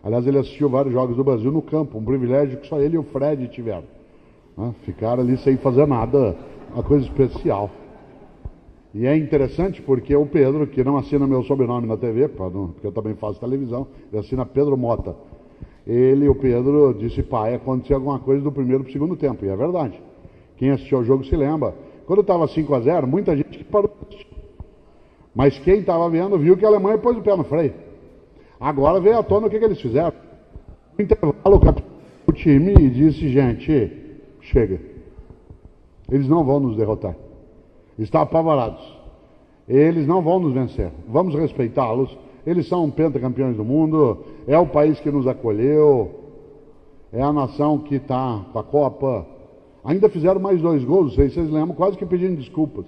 Aliás, ele assistiu vários jogos do Brasil no campo, um privilégio que só ele e o Fred tiveram. Ficaram ali sem fazer nada, uma coisa especial. E é interessante porque o Pedro, que não assina meu sobrenome na TV, porque eu também faço televisão, ele assina Pedro Mota. O Pedro, disse, pai, aconteceu alguma coisa do primeiro para o segundo tempo, e é verdade. Quem assistiu ao jogo se lembra. Quando estava 5-0, muita gente parou de assistir. Mas quem estava vendo viu que a Alemanha pôs o pé no freio. Agora veio à tona o que eles fizeram. No intervalo, o capitão do time disse, gente, chega. Eles não vão nos derrotar. Estão apavorados. Eles não vão nos vencer. Vamos respeitá-los. Eles são pentacampeões do mundo. É o país que nos acolheu. É a nação que está com a Copa. Ainda fizeram mais 2 gols, não sei se vocês lembram, quase que pedindo desculpas.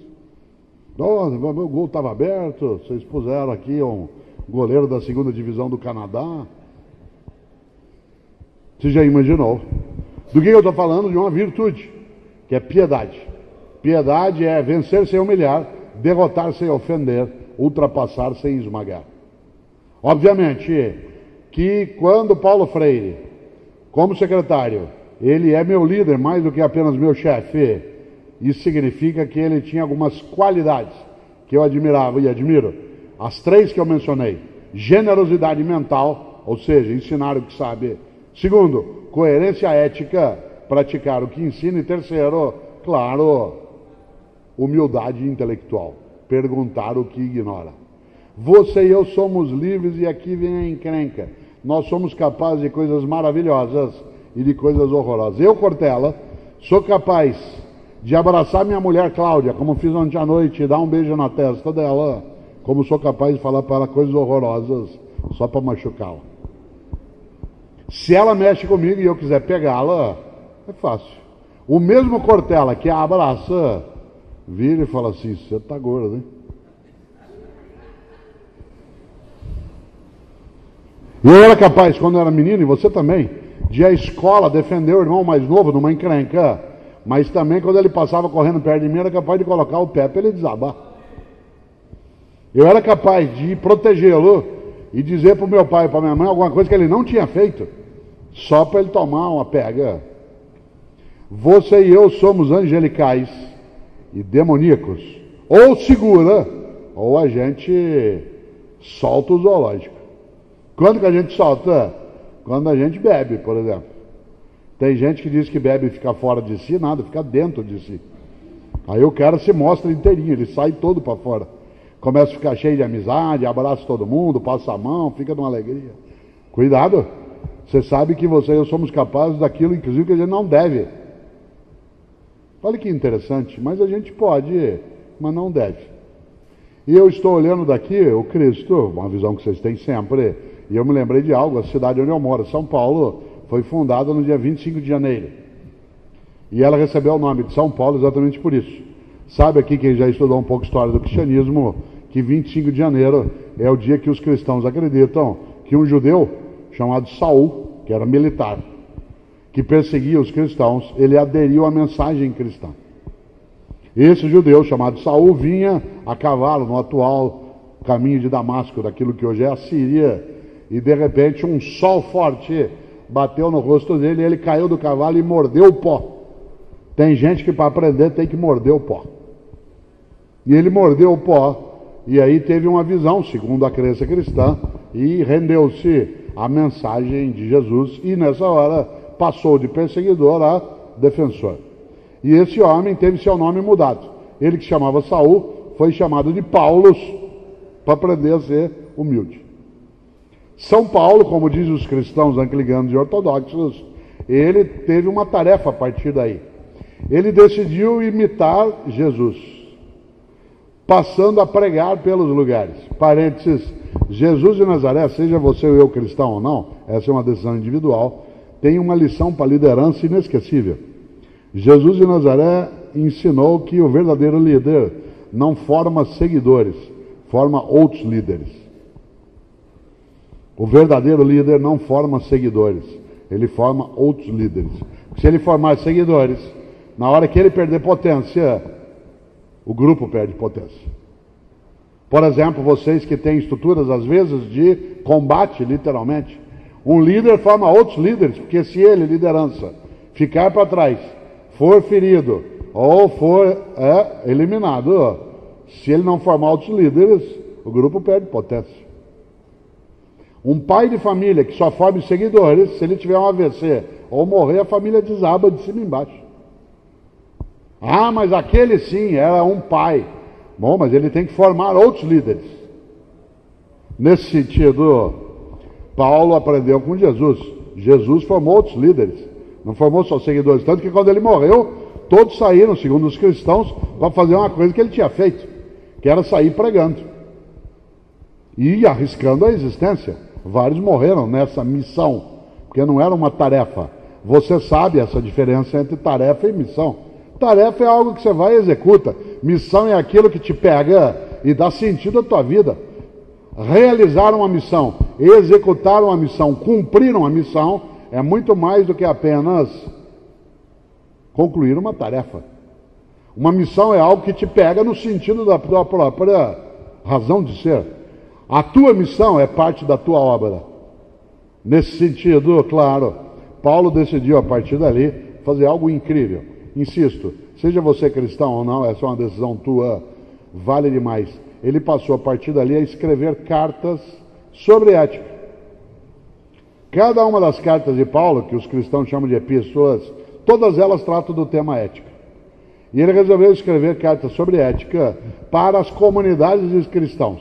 O gol estava aberto, vocês puseram aqui um goleiro da 2ª divisão do Canadá. Você já imaginou? Do que eu estou falando? De uma virtude, que é piedade. Piedade é vencer sem humilhar, derrotar sem ofender, ultrapassar sem esmagar. Obviamente que quando Paulo Freire, como secretário, ele é meu líder mais do que apenas meu chefe, isso significa que ele tinha algumas qualidades que eu admirava e admiro. As 3 que eu mencionei. Generosidade mental, ou seja, ensinar o que sabe. Segundo, coerência ética, praticar o que ensina. E terceiro, claro, humildade intelectual, perguntar o que ignora. Você e eu somos livres e aqui vem a encrenca. Nós somos capazes de coisas maravilhosas e de coisas horrorosas. Eu, Cortella, sou capaz de abraçar minha mulher Cláudia, como fiz ontem à noite, e dar um beijo na testa dela, como sou capaz de falar para ela coisas horrorosas só para machucá-la. Se ela mexe comigo e eu quiser pegá-la, é fácil. O mesmo Cortella que a abraça, vira e fala assim, você está gordo, hein? Eu era capaz, quando eu era menino, e você também, de ir à escola defender o irmão mais novo numa encrenca, mas também quando ele passava correndo perto de mim, era capaz de colocar o pé para ele desabar. Eu era capaz de protegê-lo e dizer para o meu pai e para minha mãe alguma coisa que ele não tinha feito, só para ele tomar uma pega. Você e eu somos angelicais e demoníacos. Ou segura, ou a gente solta o zoológico. Quando que a gente solta? Quando a gente bebe, por exemplo. Tem gente que diz que bebe e fica fora de si, nada, fica dentro de si. Aí o cara se mostra inteirinho, ele sai todo para fora. Começa a ficar cheio de amizade, abraça todo mundo, passa a mão, fica numa alegria. Cuidado, você sabe que você e eu somos capazes daquilo, inclusive, que a gente não deve. Olha que interessante, mas a gente pode, mas não deve. E eu estou olhando daqui o Cristo, uma visão que vocês têm sempre, e eu me lembrei de algo, a cidade onde eu moro, São Paulo, foi fundada no dia 25 de janeiro. E ela recebeu o nome de São Paulo exatamente por isso. Sabe aqui, quem já estudou um pouco história do cristianismo, que 25 de janeiro é o dia que os cristãos acreditam que um judeu chamado Saul, que era militar, que perseguia os cristãos, ele aderiu à mensagem cristã. Esse judeu chamado Saul vinha a cavalo no atual caminho de Damasco, daquilo que hoje é a Síria, e de repente um sol forte bateu no rosto dele, ele caiu do cavalo e mordeu o pó. Tem gente que para aprender tem que morder o pó. E ele mordeu o pó, e aí teve uma visão, segundo a crença cristã, e rendeu-se à mensagem de Jesus, e nessa hora passou de perseguidor a defensor. E esse homem teve seu nome mudado. Ele que se chamava Saul foi chamado de Paulo para aprender a ser humilde. São Paulo, como dizem os cristãos anglicanos e ortodoxos, ele teve uma tarefa a partir daí. Ele decidiu imitar Jesus, passando a pregar pelos lugares. Parênteses, Jesus de Nazaré, seja você ou eu cristão ou não, essa é uma decisão individual, tem uma lição para a liderança inesquecível. Jesus de Nazaré ensinou que o verdadeiro líder não forma seguidores, forma outros líderes. O verdadeiro líder não forma seguidores, ele forma outros líderes. Se ele formar seguidores, na hora que ele perder potência, o grupo perde potência. Por exemplo, vocês que têm estruturas, às vezes, de combate, literalmente, um líder forma outros líderes, porque se ele, liderança, ficar para trás, for ferido ou for eliminado, se ele não formar outros líderes, o grupo perde potência. Um pai de família que só forme seguidores, se ele tiver um AVC ou morrer, a família desaba de cima e embaixo. Ah, mas aquele sim era um pai. Bom, mas ele tem que formar outros líderes. Nesse sentido, Paulo aprendeu com Jesus. Jesus formou outros líderes, não formou só seguidores. Tanto que quando ele morreu, todos saíram, segundo os cristãos, para fazer uma coisa que ele tinha feito, que era sair pregando e arriscando a existência. Vários morreram nessa missão, porque não era uma tarefa. Você sabe essa diferença entre tarefa e missão. Tarefa é algo que você vai e executa. Missão é aquilo que te pega e dá sentido à tua vida. Realizar uma missão, executar uma missão, cumprir uma missão, é muito mais do que apenas concluir uma tarefa. Uma missão é algo que te pega no sentido da tua própria razão de ser. A tua missão é parte da tua obra. Nesse sentido, claro, Paulo decidiu a partir dali fazer algo incrível. Insisto, seja você cristão ou não, essa é uma decisão tua, vale demais. Ele passou a partir dali a escrever cartas sobre ética. Cada uma das cartas de Paulo, que os cristãos chamam de epístolas, todas elas tratam do tema ética. E ele resolveu escrever cartas sobre ética para as comunidades dos cristãos.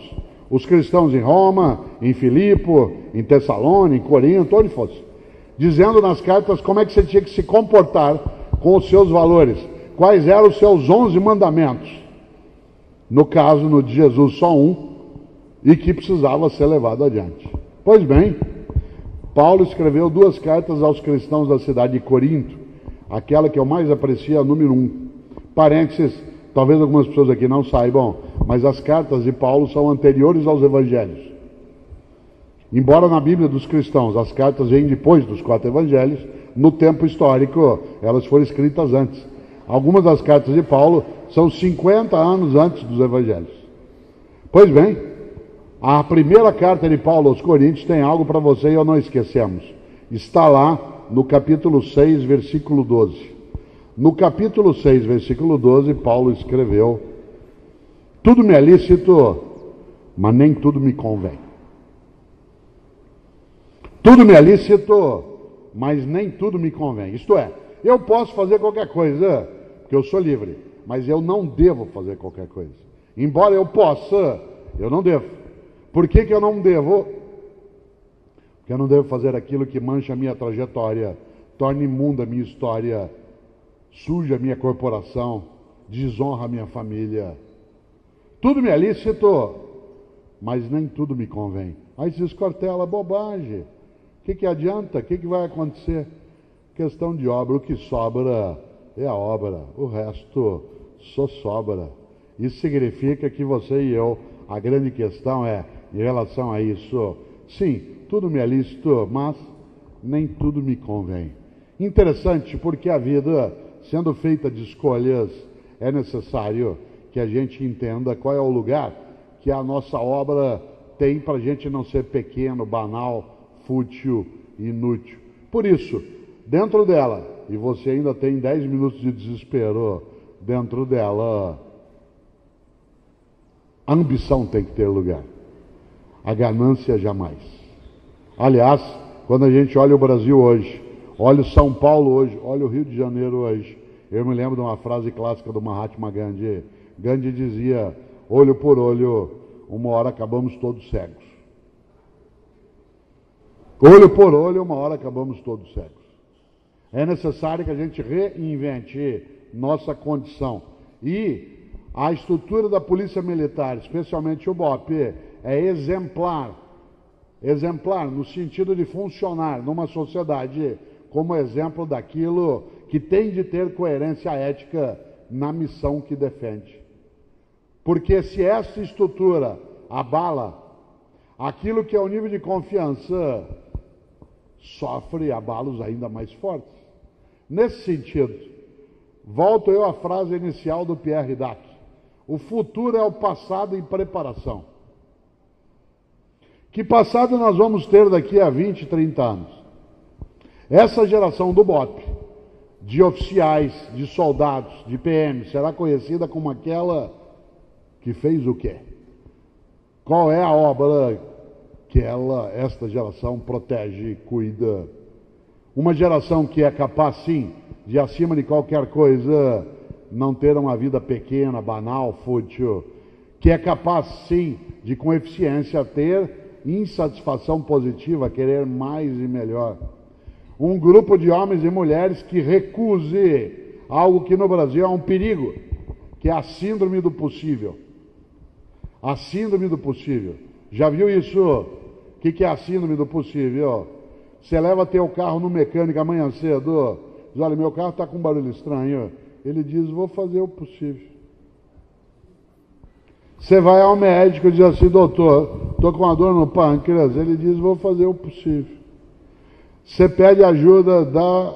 Os cristãos em Roma, em Filipe, em Tessalônica, em Corinto, onde fosse. Dizendo nas cartas como é que você tinha que se comportar com os seus valores. Quais eram os seus 11 mandamentos. No caso, no de Jesus, só um, e que precisava ser levado adiante. Pois bem, Paulo escreveu 2 cartas aos cristãos da cidade de Corinto. Aquela que eu mais aprecio é a número 1. Parênteses, talvez algumas pessoas aqui não saibam, mas as cartas de Paulo são anteriores aos evangelhos. Embora na Bíblia dos cristãos as cartas vêm depois dos 4 evangelhos, no tempo histórico elas foram escritas antes. Algumas das cartas de Paulo são 50 anos antes dos evangelhos. Pois bem, a primeira carta de Paulo aos Coríntios tem algo para você e eu não esquecemos. Está lá no capítulo 6, versículo 12. No capítulo 6, versículo 12, Paulo escreveu: tudo me é lícito, mas nem tudo me convém. Tudo me é lícito, mas nem tudo me convém. Isto é, eu posso fazer qualquer coisa, porque eu sou livre, mas eu não devo fazer qualquer coisa. Embora eu possa, eu não devo. Por que eu não devo? Porque eu não devo fazer aquilo que mancha a minha trajetória, torna imunda a minha história, suja a minha corporação, desonra a minha família. Tudo me é lícito, mas nem tudo me convém. Aí se escortela, bobagem. O que adianta? O que vai acontecer? Questão de obra, o que sobra é a obra, o resto só sobra. Isso significa que você e eu, a grande questão é, em relação a isso, sim, tudo me é lícito, mas nem tudo me convém. Interessante, porque a vida, sendo feita de escolhas, é necessário que a gente entenda qual é o lugar que a nossa obra tem para a gente não ser pequeno, banal, fútil e inútil. Por isso, dentro dela, e você ainda tem 10 minutos de desespero, dentro dela, a ambição tem que ter lugar. a ganância jamais. Aliás, quando a gente olha o Brasil hoje, olha o São Paulo hoje, olha o Rio de Janeiro hoje, eu me lembro de uma frase clássica do Mahatma Gandhi. Gandhi dizia, olho por olho, uma hora acabamos todos cegos. Olho por olho, uma hora acabamos todos cegos. É necessário que a gente reinvente nossa condição. E a estrutura da Polícia Militar, especialmente o BOP, é exemplar no sentido de funcionar numa sociedade como exemplo daquilo que tem de ter coerência ética na missão que defende. Porque se essa estrutura abala, aquilo que é o nível de confiança sofre abalos ainda mais fortes. Nesse sentido, volto eu à frase inicial do Pierre Dac. O futuro é o passado em preparação. Que passado nós vamos ter daqui a 20, 30 anos? Essa geração do BOP, de oficiais, de soldados, de PM, será conhecida como aquela que fez o quê? Qual é a obra que esta geração protege e cuida? Uma geração que é capaz, sim, de acima de qualquer coisa, não ter uma vida pequena, banal, fútil, que é capaz, sim, de com eficiência ter insatisfação positiva, querer mais e melhor. Um grupo de homens e mulheres que recuse algo que no Brasil é um perigo, que é a síndrome do possível. A síndrome do possível. Já viu isso? O que é a síndrome do possível? Você leva teu carro no mecânico amanhã cedo, diz, olha, meu carro está com um barulho estranho. Ele diz, vou fazer o possível. Você vai ao médico e diz assim, doutor, estou com uma dor no pâncreas. Ele diz, vou fazer o possível. Você pede ajuda da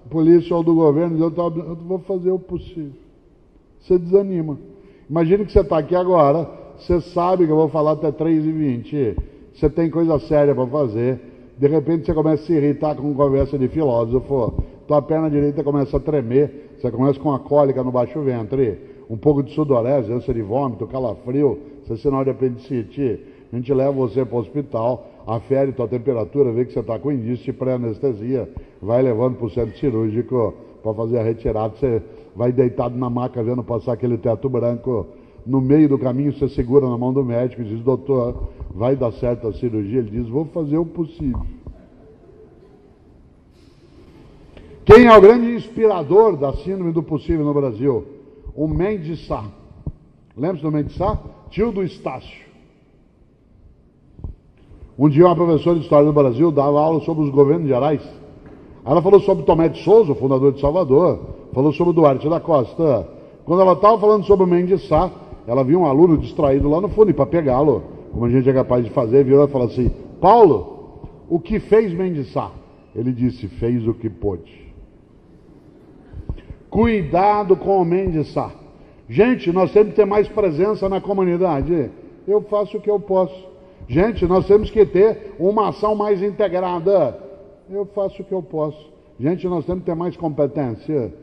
polícia ou do governo, diz, eu vou fazer o possível. Você desanima. Imagine que você está aqui agora, você sabe que eu vou falar até 3h20, você tem coisa séria para fazer, de repente você começa a se irritar com conversa de filósofo, tua perna direita começa a tremer, você começa com uma cólica no baixo ventre, um pouco de sudorese, ânsia de vômito, calafrio, você é sinal de apendicite, a gente leva você para o hospital, afere tua temperatura, vê que você está com indício de pré-anestesia, vai levando para o centro cirúrgico para fazer a retirada, você vai deitado na maca vendo passar aquele teto branco, no meio do caminho você segura na mão do médico e diz, doutor, vai dar certo a cirurgia? Ele diz, vou fazer o possível. Quem é o grande inspirador da síndrome do possível no Brasil? O Mendes Sá. Lembra-se do Mendes Sá? Tio do Estácio. Um dia uma professora de História do Brasil dava aula sobre os governos gerais. Ela falou sobre Tomé de Souza, fundador de Salvador, falou sobre Duarte da Costa. Quando ela estava falando sobre o Mendes Sá, ela viu um aluno distraído lá no fundo, e para pegá-lo, como a gente é capaz de fazer, virou e falou assim, Paulo, o que fez Mendes Sá? Ele disse, fez o que pôde. Cuidado com o Mendes Sá. Gente, nós temos que ter mais presença na comunidade. Eu faço o que eu posso. Gente, nós temos que ter uma ação mais integrada. Eu faço o que eu posso. Gente, nós temos que ter mais competência.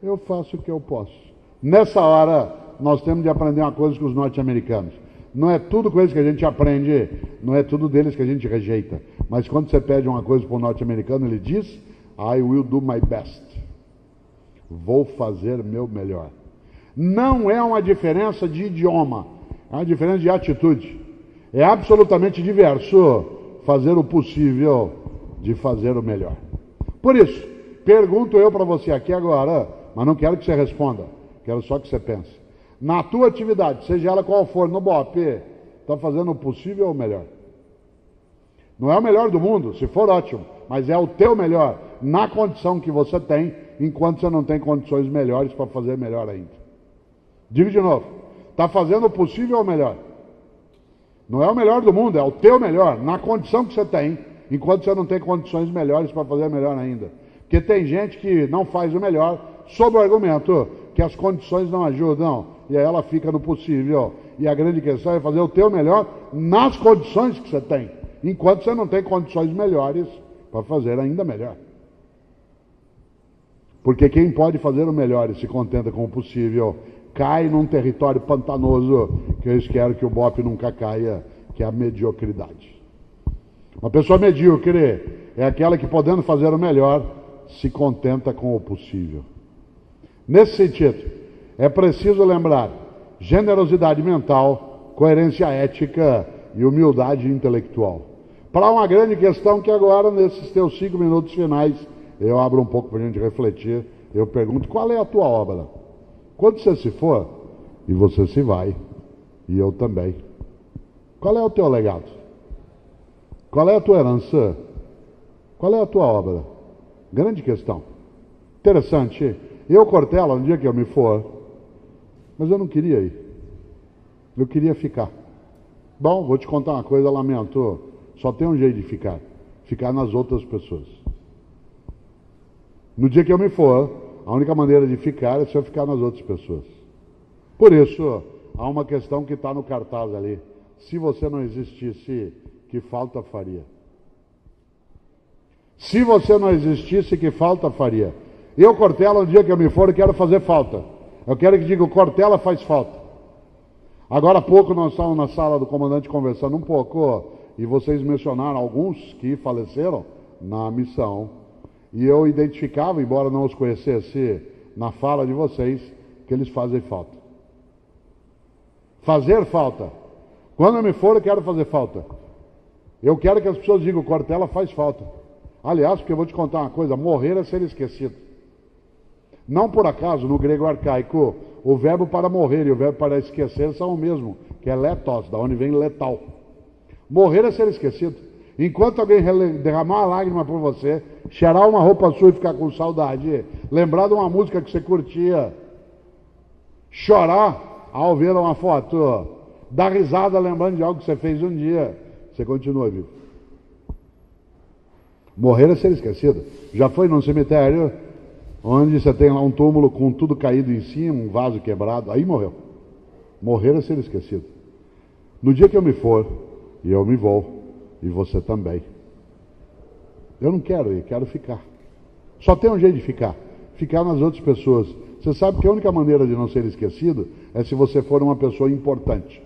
Eu faço o que eu posso. Nessa hora, nós temos de aprender uma coisa com os norte-americanos. Não é tudo com eles que a gente aprende, não é tudo deles que a gente rejeita. Mas quando você pede uma coisa para o norte-americano, ele diz, I will do my best. Vou fazer meu melhor. Não é uma diferença de idioma, é uma diferença de atitude. É absolutamente diverso fazer o possível de fazer o melhor. Por isso, pergunto eu para você aqui agora, mas não quero que você responda, quero só que você pense. Na tua atividade, seja ela qual for, no BOP, está fazendo o possível ou o melhor? Não é o melhor do mundo, se for ótimo, mas é o teu melhor, na condição que você tem, enquanto você não tem condições melhores para fazer melhor ainda. Digo de novo, está fazendo o possível ou o melhor? Não é o melhor do mundo, é o teu melhor, na condição que você tem, enquanto você não tem condições melhores para fazer melhor ainda. Porque tem gente que não faz o melhor sob o argumento que as condições não ajudam, e aí ela fica no possível. E a grande questão é fazer o teu melhor nas condições que você tem, enquanto você não tem condições melhores para fazer ainda melhor. Porque quem pode fazer o melhor e se contenta com o possível, cai num território pantanoso, que eu espero que o BOP nunca caia, que é a mediocridade. Uma pessoa medíocre é aquela que, podendo fazer o melhor, se contenta com o possível. Nesse sentido, é preciso lembrar generosidade mental, coerência ética e humildade intelectual. Para uma grande questão que agora, nesses teus 5 minutos finais, eu abro um pouco para a gente refletir, eu pergunto, qual é a tua obra? Quando você se for, e você se vai, e eu também, qual é o teu legado? Qual é a tua herança? Qual é a tua obra? Grande questão. Interessante. Eu, Cortella, no dia que eu me for, mas eu não queria ir. Eu queria ficar. Bom, vou te contar uma coisa, lamento. Só tem um jeito de ficar. Ficar nas outras pessoas. No dia que eu me for, a única maneira de ficar é se eu ficar nas outras pessoas. Por isso, há uma questão que está no cartaz ali. Se você não existisse, que falta faria? Se você não existisse, que falta faria? Eu, Cortella, no dia que eu me for, eu quero fazer falta. Eu quero que diga, o Cortella faz falta. Agora há pouco nós estávamos na sala do comandante conversando um pouco, e vocês mencionaram alguns que faleceram na missão. E eu identificava, embora não os conhecesse, na fala de vocês, que eles fazem falta. Fazer falta. Quando eu me for, eu quero fazer falta. Eu quero que as pessoas digam, o Cortella faz falta. Aliás, porque eu vou te contar uma coisa, morrer é ser esquecido. Não por acaso, no grego arcaico, o verbo para morrer e o verbo para esquecer são o mesmo, que é letos, da onde vem letal. Morrer é ser esquecido. Enquanto alguém derramar uma lágrima por você, cheirar uma roupa sua e ficar com saudade, lembrar de uma música que você curtia, chorar ao ver uma foto, dar risada lembrando de algo que você fez um dia, você continua vivo. Morrer é ser esquecido. Já foi num cemitério onde você tem lá um túmulo com tudo caído em cima, um vaso quebrado, aí morreu. Morrer é ser esquecido. No dia que eu me for, e eu me vou, e você também. Eu não quero ir, quero ficar. Só tem um jeito de ficar. Ficar nas outras pessoas. Você sabe que a única maneira de não ser esquecido é se você for uma pessoa importante.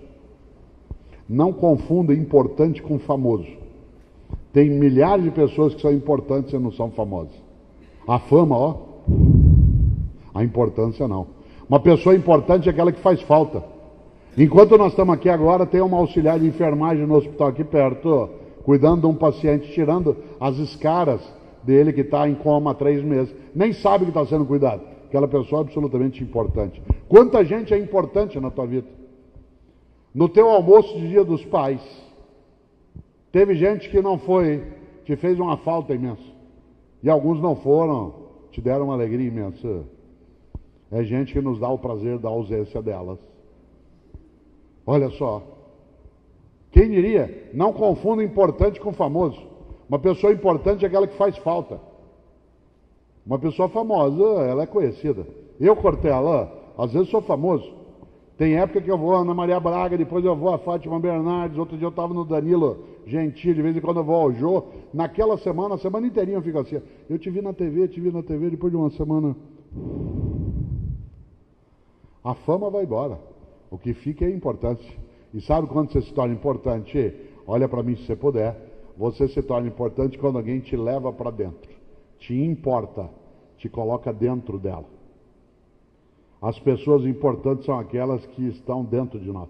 Não confunda importante com famoso. Tem milhares de pessoas que são importantes e não são famosas. A fama, ó. A importância, não. Uma pessoa importante é aquela que faz falta. Enquanto nós estamos aqui agora, tem uma auxiliar de enfermagem no hospital aqui perto, cuidando de um paciente, tirando as escaras dele que está em coma há 3 meses. Nem sabe que está sendo cuidado. Aquela pessoa é absolutamente importante. Quanta gente é importante na tua vida? No teu almoço de Dia dos Pais, teve gente que não foi, te fez uma falta imensa. E alguns não foram, te deram uma alegria imensa. É gente que nos dá o prazer da ausência delas. Olha só. Quem diria? Não confunda importante com famoso. Uma pessoa importante é aquela que faz falta. Uma pessoa famosa, ela é conhecida. Eu, Cortella, às vezes sou famoso. Tem época que eu vou a Ana Maria Braga, depois eu vou a Fátima Bernardes, outro dia eu estava no Danilo Gentili, de vez em quando eu vou ao Jô. Naquela semana, a semana inteirinha eu fico assim. Eu te vi na TV, depois de uma semana. A fama vai embora. O que fica é importante. E sabe quando você se torna importante? Olha para mim se você puder. Você se torna importante quando alguém te leva para dentro. Te importa. Te coloca dentro dela. As pessoas importantes são aquelas que estão dentro de nós.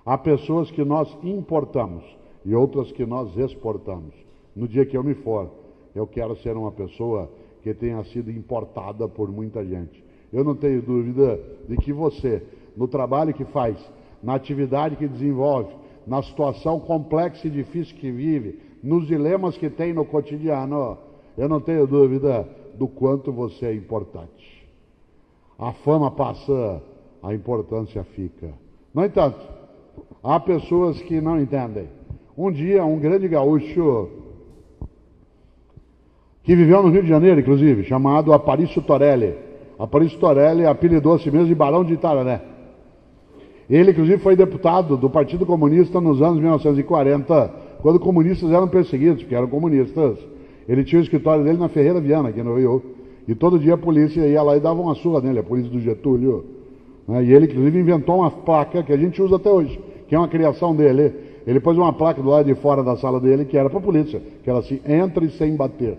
Há pessoas que nós importamos e outras que nós exportamos. No dia que eu me for, eu quero ser uma pessoa que tenha sido importada por muita gente. Eu não tenho dúvida de que você, no trabalho que faz, na atividade que desenvolve, na situação complexa e difícil que vive, nos dilemas que tem no cotidiano, eu não tenho dúvida do quanto você é importante. A fama passa, a importância fica. No entanto, há pessoas que não entendem. Um dia, um grande gaúcho, que viveu no Rio de Janeiro, inclusive, chamado Aparício Torelli. Aparício Torelli apelidou a si mesmo de Barão de Itararé. Ele, inclusive, foi deputado do Partido Comunista nos anos 1940, quando comunistas eram perseguidos, porque eram comunistas. Ele tinha o escritório dele na Ferreira Viana, aqui no Rio. E todo dia a polícia ia lá e dava uma surra nele, a polícia do Getúlio. E ele, inclusive, inventou uma placa que a gente usa até hoje, que é uma criação dele. Ele pôs uma placa do lado de fora da sala dele que era para a polícia, que era assim: entre sem bater.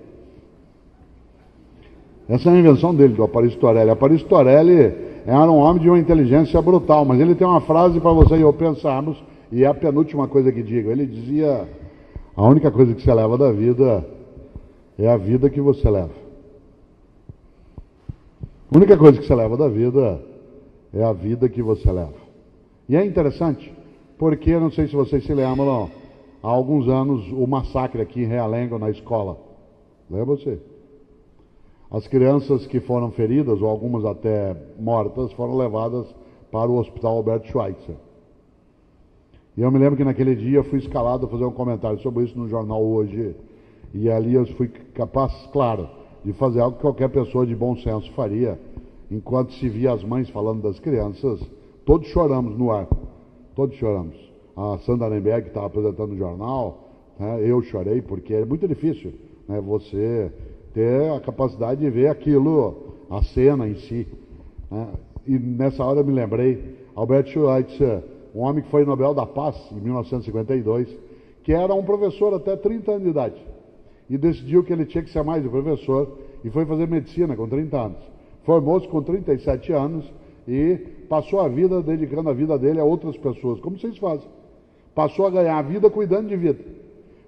Essa é a invenção dele, do Aparício Torelli. Aparício Torelli era um homem de uma inteligência brutal, mas ele tem uma frase para você e eu pensarmos, e é a penúltima coisa que digo. Ele dizia: a única coisa que você leva da vida é a vida que você leva. A única coisa que você leva da vida é a vida que você leva. E é interessante, porque, não sei se vocês se lembram, há alguns anos, o massacre aqui em Realengo, na escola. Lembra você? As crianças que foram feridas, ou algumas até mortas, foram levadas para o Hospital Albert Schweitzer. E eu me lembro que naquele dia eu fui escalado a fazer um comentário sobre isso no jornal Hoje. E ali eu fui capaz, claro, de fazer algo que qualquer pessoa de bom senso faria. Enquanto se via as mães falando das crianças, todos choramos no ar. Todos choramos. A Sandra Arenberg, que estava apresentando o jornal, né, eu chorei, porque é muito difícil, né, você ter a capacidade de ver aquilo, a cena em si, né? E nessa hora eu me lembrei, Albert Schweitzer, um homem que foi Nobel da Paz em 1952, que era um professor até 30 anos de idade, e decidiu que ele tinha que ser mais de professor, e foi fazer medicina com 30 anos. Formou-se com 37 anos e passou a vida dedicando a vida dele a outras pessoas, como vocês fazem. Passou a ganhar a vida cuidando de vida.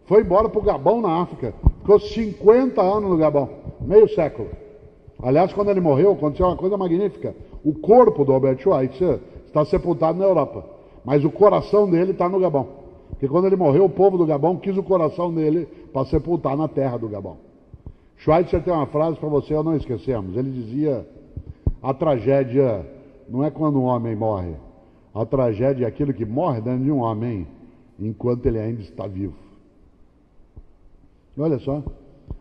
Foi embora para o Gabão, na África. Ficou 50 anos no Gabão, meio século. Aliás, quando ele morreu, aconteceu uma coisa magnífica. O corpo do Albert Schweitzer está sepultado na Europa, mas o coração dele está no Gabão. Porque quando ele morreu, o povo do Gabão quis o coração dele para sepultar na terra do Gabão. Schweitzer tem uma frase para você, não esquecemos. Ele dizia: a tragédia não é quando um homem morre. A tragédia é aquilo que morre dentro de um homem enquanto ele ainda está vivo. Olha só,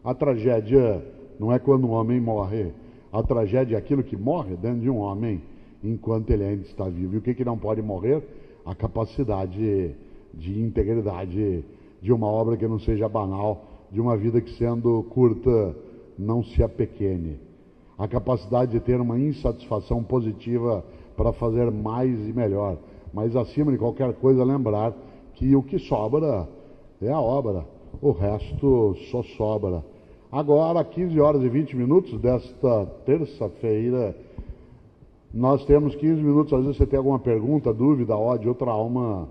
a tragédia não é quando um homem morre. A tragédia é aquilo que morre dentro de um homem enquanto ele ainda está vivo. E o que não pode morrer? A capacidade de integridade de uma obra que não seja banal, de uma vida que, sendo curta, não se apequene. A capacidade de ter uma insatisfação positiva para fazer mais e melhor. Mas, acima de qualquer coisa, lembrar que o que sobra é a obra. O resto só sobra. Agora, 15 horas e 20 minutos desta terça-feira, nós temos 15 minutos. Às vezes você tem alguma pergunta, dúvida, ódio ou trauma.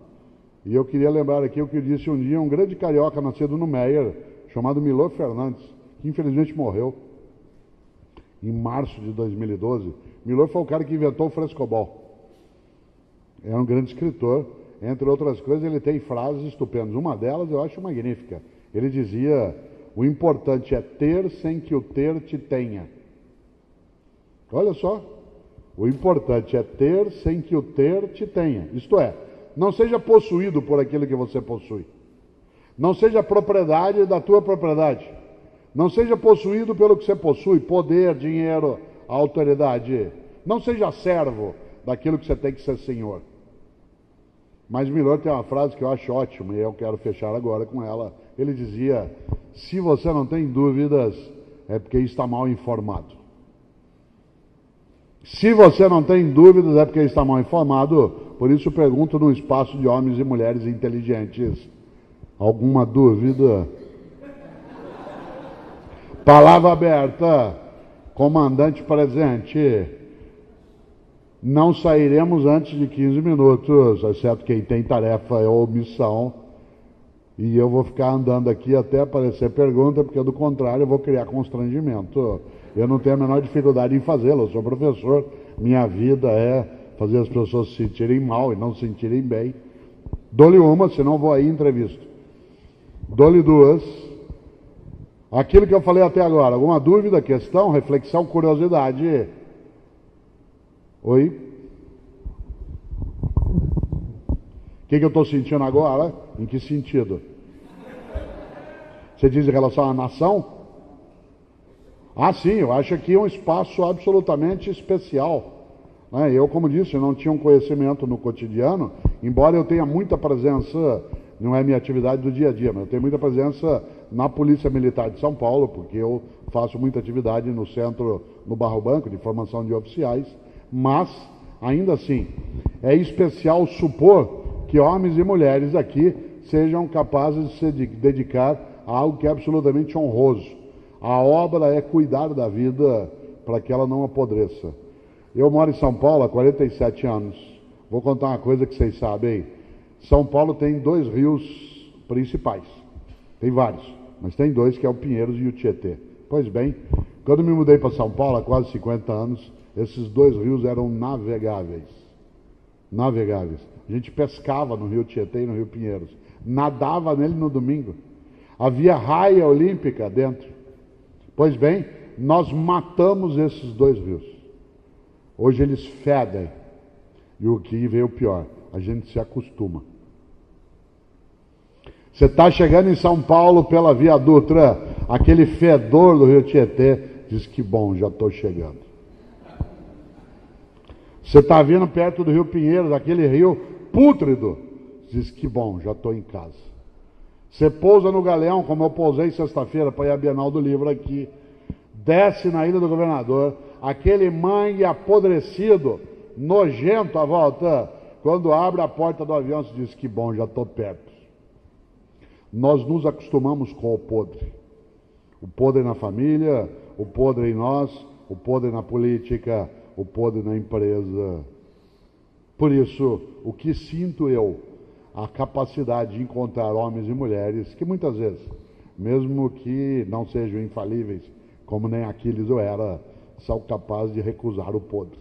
E eu queria lembrar aqui o que disse um dia um grande carioca nascido no Meier, chamado Milor Fernandes, que infelizmente morreu em março de 2012. Milor foi o cara que inventou o frescobol. Era um grande escritor. Entre outras coisas, ele tem frases estupendas. Uma delas eu acho magnífica. Ele dizia: o importante é ter sem que o ter te tenha. Olha só. O importante é ter sem que o ter te tenha. Isto é, não seja possuído por aquilo que você possui. Não seja propriedade da tua propriedade. Não seja possuído pelo que você possui, poder, dinheiro, autoridade. Não seja servo daquilo que você tem que ser senhor. Mas Milor tem uma frase que eu acho ótima e eu quero fechar agora com ela. Ele dizia: se você não tem dúvidas, é porque está mal informado. Se você não tem dúvidas, é porque está mal informado. Por isso pergunto num espaço de homens e mulheres inteligentes: alguma dúvida? Palavra aberta. Comandante presente. Não sairemos antes de 15 minutos, exceto quem tem tarefa ou missão. E eu vou ficar andando aqui até aparecer pergunta, porque do contrário eu vou criar constrangimento. Eu não tenho a menor dificuldade em fazê-lo, eu sou professor. Minha vida é fazer as pessoas se sentirem mal e não se sentirem bem. Dou-lhe uma, senão vou aí em entrevista. Dou-lhe duas. Aquilo que eu falei até agora, alguma dúvida, questão, reflexão, curiosidade? Oi? O que eu estou sentindo agora? Em que sentido? Você diz em relação à nação? Ah, sim, eu acho aqui um espaço absolutamente especial. Eu, como disse, não tinha um conhecimento no cotidiano, embora eu tenha muita presença, não é minha atividade do dia a dia, mas eu tenho muita presença na Polícia Militar de São Paulo, porque eu faço muita atividade no centro, no Barro Branco, de formação de oficiais. Mas, ainda assim, é especial supor que homens e mulheres aqui sejam capazes de se dedicar a algo que é absolutamente honroso. A obra é cuidar da vida para que ela não apodreça. Eu moro em São Paulo há 47 anos. Vou contar uma coisa que vocês sabem. São Paulo tem 2 rios principais. Tem vários, mas tem 2, que é o Pinheiros e o Tietê. Pois bem, quando me mudei para São Paulo há quase 50 anos, esses 2 rios eram navegáveis. Navegáveis. A gente pescava no rio Tietê e no rio Pinheiros. Nadava nele no domingo. Havia raia olímpica dentro. Pois bem, nós matamos esses 2 rios. Hoje eles fedem. E o que veio pior, a gente se acostuma. Você está chegando em São Paulo pela Via Dutra, aquele fedor do rio Tietê, diz que bom, já estou chegando. Você está vindo perto do rio Pinheiros, aquele rio pútrido, diz que bom, já estou em casa. Você pousa no Galeão, como eu pousei sexta-feira para ir à Bienal do Livro aqui, desce na Ilha do Governador, aquele mangue apodrecido, nojento à volta, quando abre a porta do avião, você diz que bom, já estou perto. Nós nos acostumamos com o podre. O podre na família, o podre em nós, o podre na política, o podre na empresa. Por isso, o que sinto eu, a capacidade de encontrar homens e mulheres que muitas vezes, mesmo que não sejam infalíveis, como nem Aquiles eu era, são capazes de recusar o podre.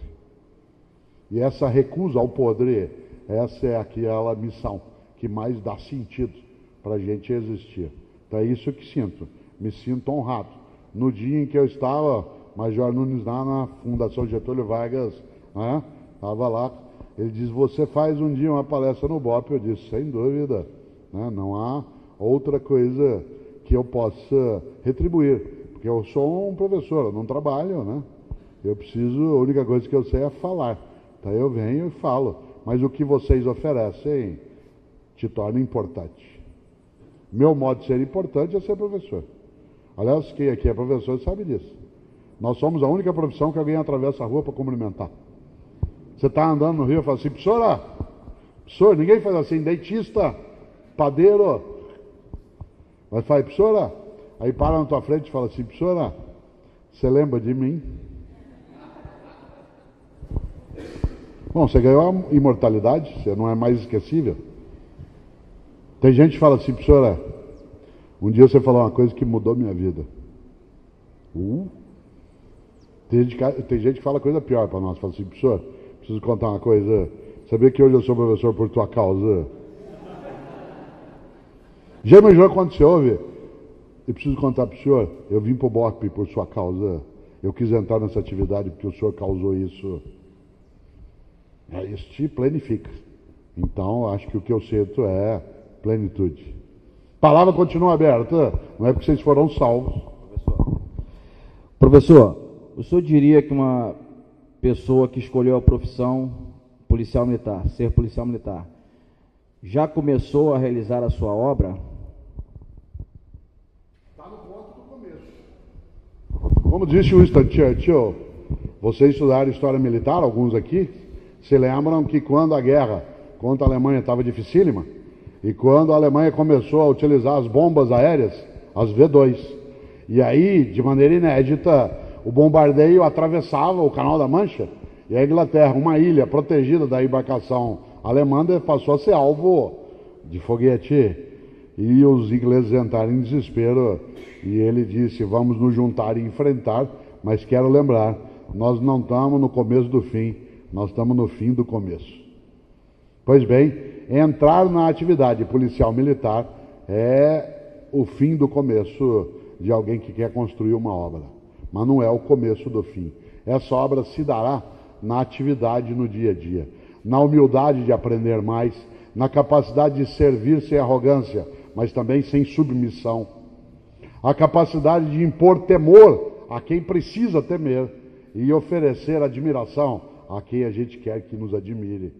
E essa recusa ao podre, essa é aquela missão que mais dá sentido para a gente existir. Então é isso que sinto. Me sinto honrado. No dia em que eu estava, Major Nunes lá na Fundação Getúlio Vargas, né? Estava lá, ele diz, você faz um dia uma palestra no BOP? Eu disse, sem dúvida, né? Não há outra coisa que eu possa retribuir, porque eu sou um professor, eu não trabalho, né? Eu preciso, a única coisa que eu sei é falar. Então eu venho e falo, mas o que vocês oferecem te torna importante. Meu modo de ser importante é ser professor. Aliás, quem aqui é professor sabe disso. Nós somos a única profissão que alguém atravessa a rua para cumprimentar. Você está andando no rio e fala assim, professor, ninguém faz assim, dentista, padeiro. Mas fala, professora, aí para na tua frente e fala assim, professora, você lembra de mim? Bom, você ganhou a imortalidade, você não é mais esquecível. Tem gente que fala assim, professora, um dia você falou uma coisa que mudou minha vida. Tem gente que fala coisa pior para nós. Fala assim, professor, preciso contar uma coisa. Sabia que hoje eu sou professor por tua causa? Já imaginou quando você ouve? Eu preciso contar para o senhor, eu vim para o BOP por sua causa. Eu quis entrar nessa atividade porque o senhor causou isso. Isso te planifica. Então, acho que o que eu sinto é plenitude. A palavra continua aberta, não é porque vocês foram salvos. Professor, o senhor diria que uma pessoa que escolheu a profissão policial militar, ser policial militar, já começou a realizar a sua obra? Está no ponto do começo. Como disse Winston Churchill, vocês estudaram história militar, alguns aqui, se lembram que quando a guerra contra a Alemanha estava dificílima, e quando a Alemanha começou a utilizar as bombas aéreas, as V2, e aí, de maneira inédita, o bombardeio atravessava o Canal da Mancha, e a Inglaterra, uma ilha protegida da embarcação alemã, passou a ser alvo de foguete, e os ingleses entraram em desespero, e ele disse, vamos nos juntar e enfrentar, mas quero lembrar, nós não estamos no começo do fim, nós estamos no fim do começo. Pois bem, entrar na atividade policial militar é o fim do começo de alguém que quer construir uma obra, mas não é o começo do fim. Essa obra se dará na atividade no dia a dia, na humildade de aprender mais, na capacidade de servir sem arrogância, mas também sem submissão, a capacidade de impor temor a quem precisa temer e oferecer admiração a quem a gente quer que nos admire.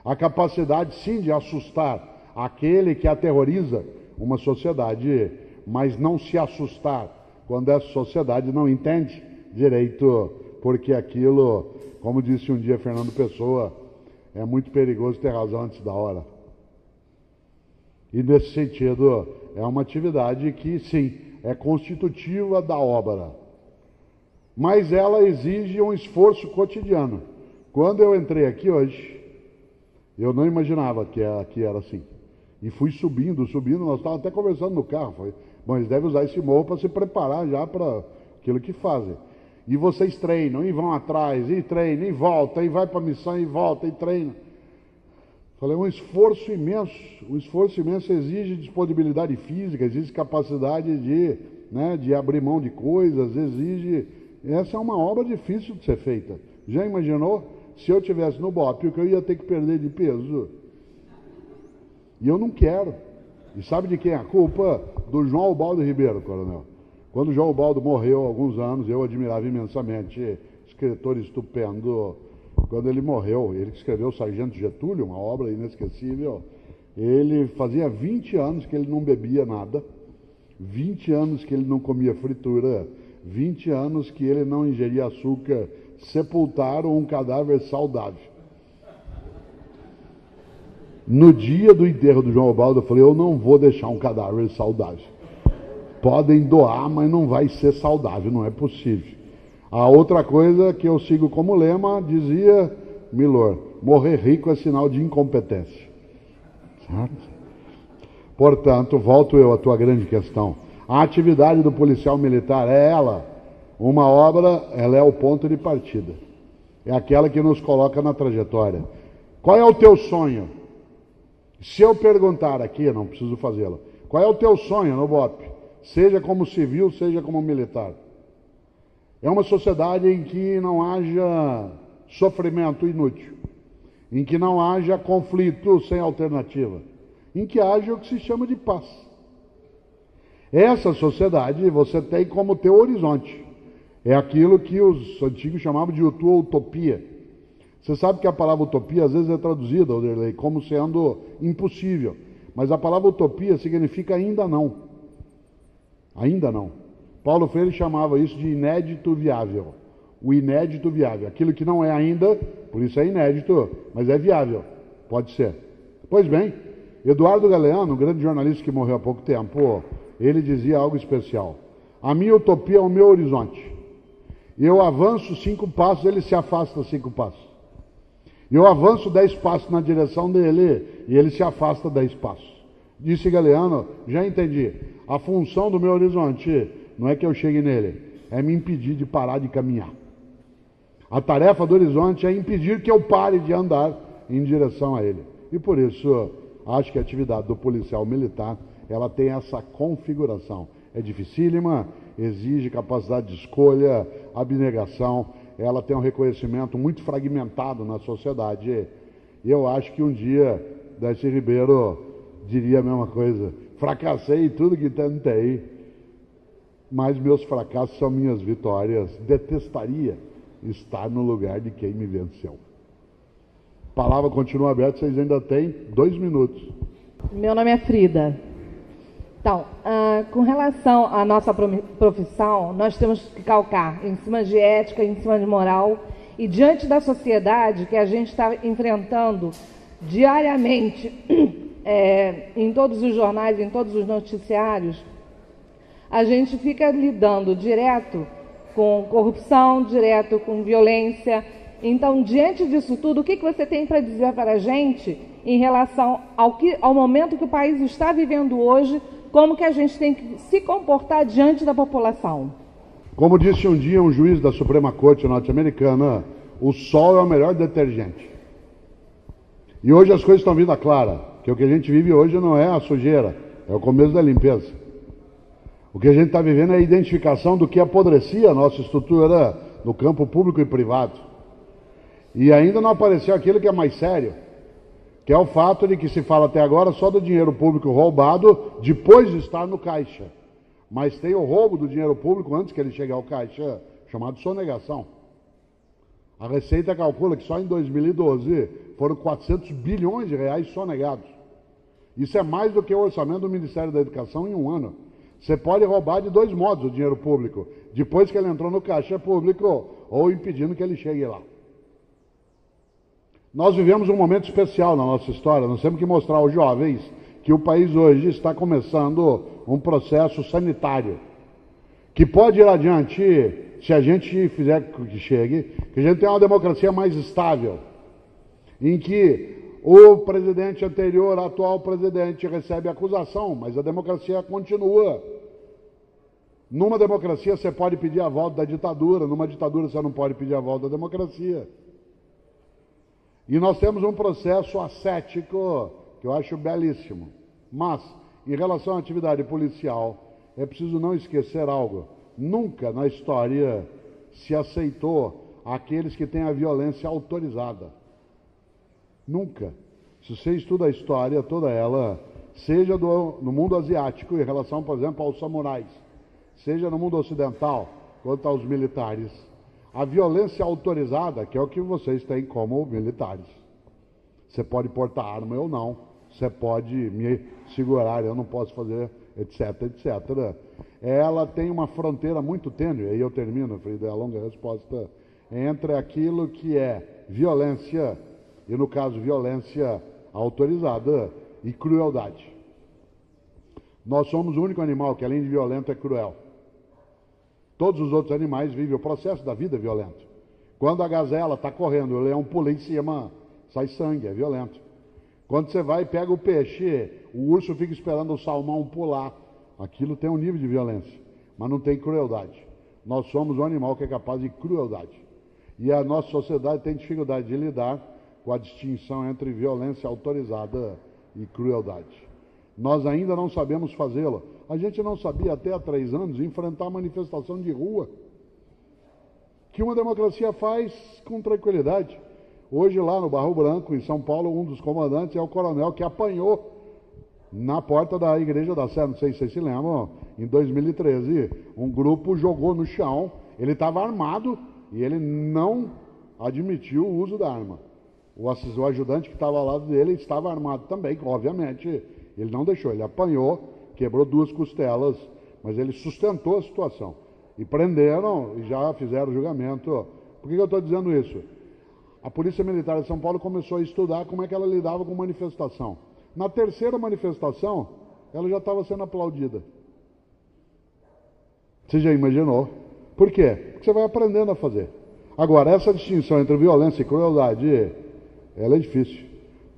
A capacidade, sim, de assustar aquele que aterroriza uma sociedade, mas não se assustar quando essa sociedade não entende direito, porque aquilo, como disse um dia Fernando Pessoa, é muito perigoso ter razão antes da hora. E, nesse sentido, é uma atividade que, sim, é constitutiva da obra. Mas ela exige um esforço cotidiano. Quando eu entrei aqui hoje, eu não imaginava que era assim. E fui subindo, nós estávamos até conversando no carro. Falei, bom, eles devem usar esse morro para se preparar já para aquilo que fazem. E vocês treinam, e vão atrás, e treinam, e voltam, e vai para a missão, e volta, e treina. Falei, um esforço imenso exige disponibilidade física, exige capacidade de abrir mão de coisas, exige... Essa é uma obra difícil de ser feita. Já imaginou? Se eu estivesse no BOP, o que eu ia ter que perder de peso? E eu não quero. E sabe de quem é a culpa? Do João Ubaldo Ribeiro, coronel. Quando o João Ubaldo morreu há alguns anos, eu admirava imensamente, escritor estupendo. Quando ele morreu, ele escreveu Sargento Getúlio, uma obra inesquecível. Ele fazia 20 anos que ele não bebia nada, 20 anos que ele não comia fritura, 20 anos que ele não ingeria açúcar. Sepultaram um cadáver saudável. No dia do enterro do João Ubaldo, eu falei, eu não vou deixar um cadáver saudável. Podem doar, mas não vai ser saudável, não é possível. A outra coisa que eu sigo como lema, dizia Milor, morrer rico é sinal de incompetência. Certo? Portanto, volto eu à tua grande questão. A atividade do policial militar é uma obra, ela é o ponto de partida. É aquela que nos coloca na trajetória. Qual é o teu sonho? Se eu perguntar aqui, não preciso fazê-lo, qual é o teu sonho no BOP? Seja como civil, seja como militar. É uma sociedade em que não haja sofrimento inútil, em que não haja conflito sem alternativa, em que haja o que se chama de paz. Essa sociedade você tem como teu horizonte. É aquilo que os antigos chamavam de utopia. Você sabe que a palavra utopia às vezes é traduzida, Alderley, como sendo impossível. Mas a palavra utopia significa ainda não. Ainda não. Paulo Freire chamava isso de inédito viável. O inédito viável. Aquilo que não é ainda, por isso é inédito, mas é viável. Pode ser. Pois bem, Eduardo Galeano, um grande jornalista que morreu há pouco tempo, ele dizia algo especial. A minha utopia é o meu horizonte. Eu avanço 5 passos, ele se afasta 5 passos. Eu avanço 10 passos na direção dele e ele se afasta 10 passos. Disse Galeano, já entendi. A função do meu horizonte não é que eu chegue nele, é me impedir de parar de caminhar. A tarefa do horizonte é impedir que eu pare de andar em direção a ele. E por isso, acho que a atividade do policial militar, ela tem essa configuração. É dificílima, exige capacidade de escolha, abnegação, ela tem um reconhecimento muito fragmentado na sociedade. E eu acho que um dia Darcy Ribeiro diria a mesma coisa. Fracassei em tudo que tentei, mas meus fracassos são minhas vitórias. Detestaria estar no lugar de quem me venceu. A palavra continua aberta, vocês ainda têm 2 minutos. Meu nome é Frida. Então, com relação à nossa profissão, nós temos que calcar em cima de ética, em cima de moral, e diante da sociedade que a gente está enfrentando diariamente, em todos os jornais, em todos os noticiários, a gente fica lidando direto com corrupção, direto com violência. Então, diante disso tudo, o que você tem para dizer para a gente em relação ao momento que o país está vivendo hoje, como que a gente tem que se comportar diante da população? Como disse um dia um juiz da Suprema Corte norte-americana, o sol é o melhor detergente. E hoje as coisas estão vindo à clara, que o que a gente vive hoje não é a sujeira, é o começo da limpeza. O que a gente está vivendo é a identificação do que apodrecia a nossa estrutura no campo público e privado. E ainda não apareceu aquilo que é mais sério, que é o fato de que se fala até agora só do dinheiro público roubado depois de estar no caixa. Mas tem o roubo do dinheiro público antes que ele chegue ao caixa, chamado sonegação. A Receita calcula que só em 2012 foram 400 bilhões de reais sonegados. Isso é mais do que o orçamento do Ministério da Educação em um ano. Você pode roubar de 2 modos o dinheiro público, depois que ele entrou no caixa público ou impedindo que ele chegue lá. Nós vivemos um momento especial na nossa história, nós temos que mostrar aos jovens que o país hoje está começando um processo sanitário, que pode ir adiante se a gente fizer que chegue, que a gente tenha uma democracia mais estável, em que o presidente anterior, atual presidente, recebe acusação, mas a democracia continua. Numa democracia você pode pedir a volta da ditadura, numa ditadura você não pode pedir a volta da democracia. E nós temos um processo ascético que eu acho belíssimo. Mas, em relação à atividade policial, é preciso não esquecer algo. Nunca na história se aceitou aqueles que têm a violência autorizada. Nunca. Se você estuda a história, toda ela, seja no mundo asiático, em relação, por exemplo, aos samurais, seja no mundo ocidental, quanto aos militares, a violência autorizada, que é o que vocês têm como militares. Você pode portar arma ou não, você pode me segurar, eu não posso fazer, etc, etc. Ela tem uma fronteira muito tênue, aí eu termino, Frida, é a longa resposta, entre aquilo que é violência, e no caso violência autorizada, e crueldade. Nós somos o único animal que, além de violento, é cruel. Todos os outros animais vivem o processo da vida violento. Quando a gazela está correndo, o leão pula em cima, sai sangue, é violento. Quando você vai e pega o peixe, o urso fica esperando o salmão pular. Aquilo tem um nível de violência, mas não tem crueldade. Nós somos um animal que é capaz de crueldade. E a nossa sociedade tem dificuldade de lidar com a distinção entre violência autorizada e crueldade. Nós ainda não sabemos fazê-lo. A gente não sabia até há 3 anos enfrentar manifestação de rua, que uma democracia faz com tranquilidade. Hoje lá no Barro Branco, em São Paulo, um dos comandantes é o coronel que apanhou na porta da Igreja da Sé, não sei se vocês se lembram, em 2013, um grupo jogou no chão, ele estava armado e ele não admitiu o uso da arma. O ajudante que estava ao lado dele estava armado também, obviamente, ele não deixou, ele apanhou, quebrou 2 costelas, mas ele sustentou a situação. E prenderam e já fizeram o julgamento. Por que eu estou dizendo isso? A Polícia Militar de São Paulo começou a estudar como é que ela lidava com manifestação. Na 3ª manifestação, ela já estava sendo aplaudida. Você já imaginou? Por quê? Porque você vai aprendendo a fazer. Agora, essa distinção entre violência e crueldade, ela é difícil.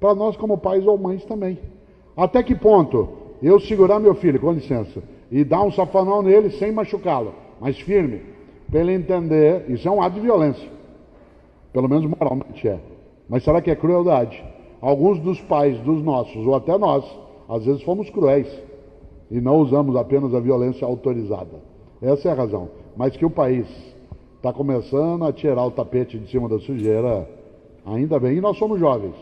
Para nós como pais ou mães também. Até que ponto eu segurar meu filho, com licença, e dar um safanão nele sem machucá-lo, mas firme, para ele entender, isso é um ato de violência. Pelo menos moralmente é. Mas será que é crueldade? Alguns dos pais dos nossos, ou até nós, às vezes fomos cruéis e não usamos apenas a violência autorizada. Essa é a razão. Mas que o país está começando a tirar o tapete de cima da sujeira, ainda bem. E nós somos jovens.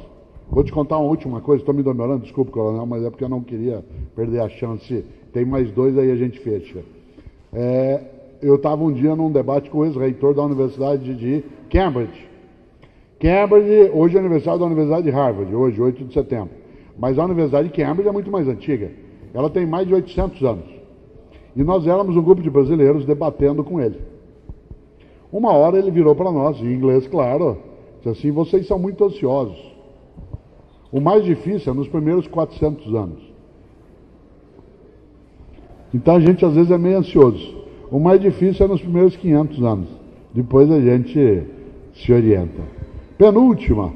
Vou te contar uma última coisa, estou me demorando, desculpa, coronel, mas é porque eu não queria perder a chance. Tem mais 2, aí a gente fecha. Eu estava um dia num debate com o ex-reitor da Universidade de Cambridge. Cambridge, hoje é aniversário da Universidade de Harvard, hoje, 8 de setembro. Mas a Universidade de Cambridge é muito mais antiga. Ela tem mais de 800 anos. E nós éramos um grupo de brasileiros debatendo com ele. Uma hora ele virou para nós, em inglês, claro, disse assim, vocês são muito ansiosos. O mais difícil é nos primeiros 400 anos. Então a gente às vezes é meio ansioso. O mais difícil é nos primeiros 500 anos. Depois a gente se orienta. Penúltima.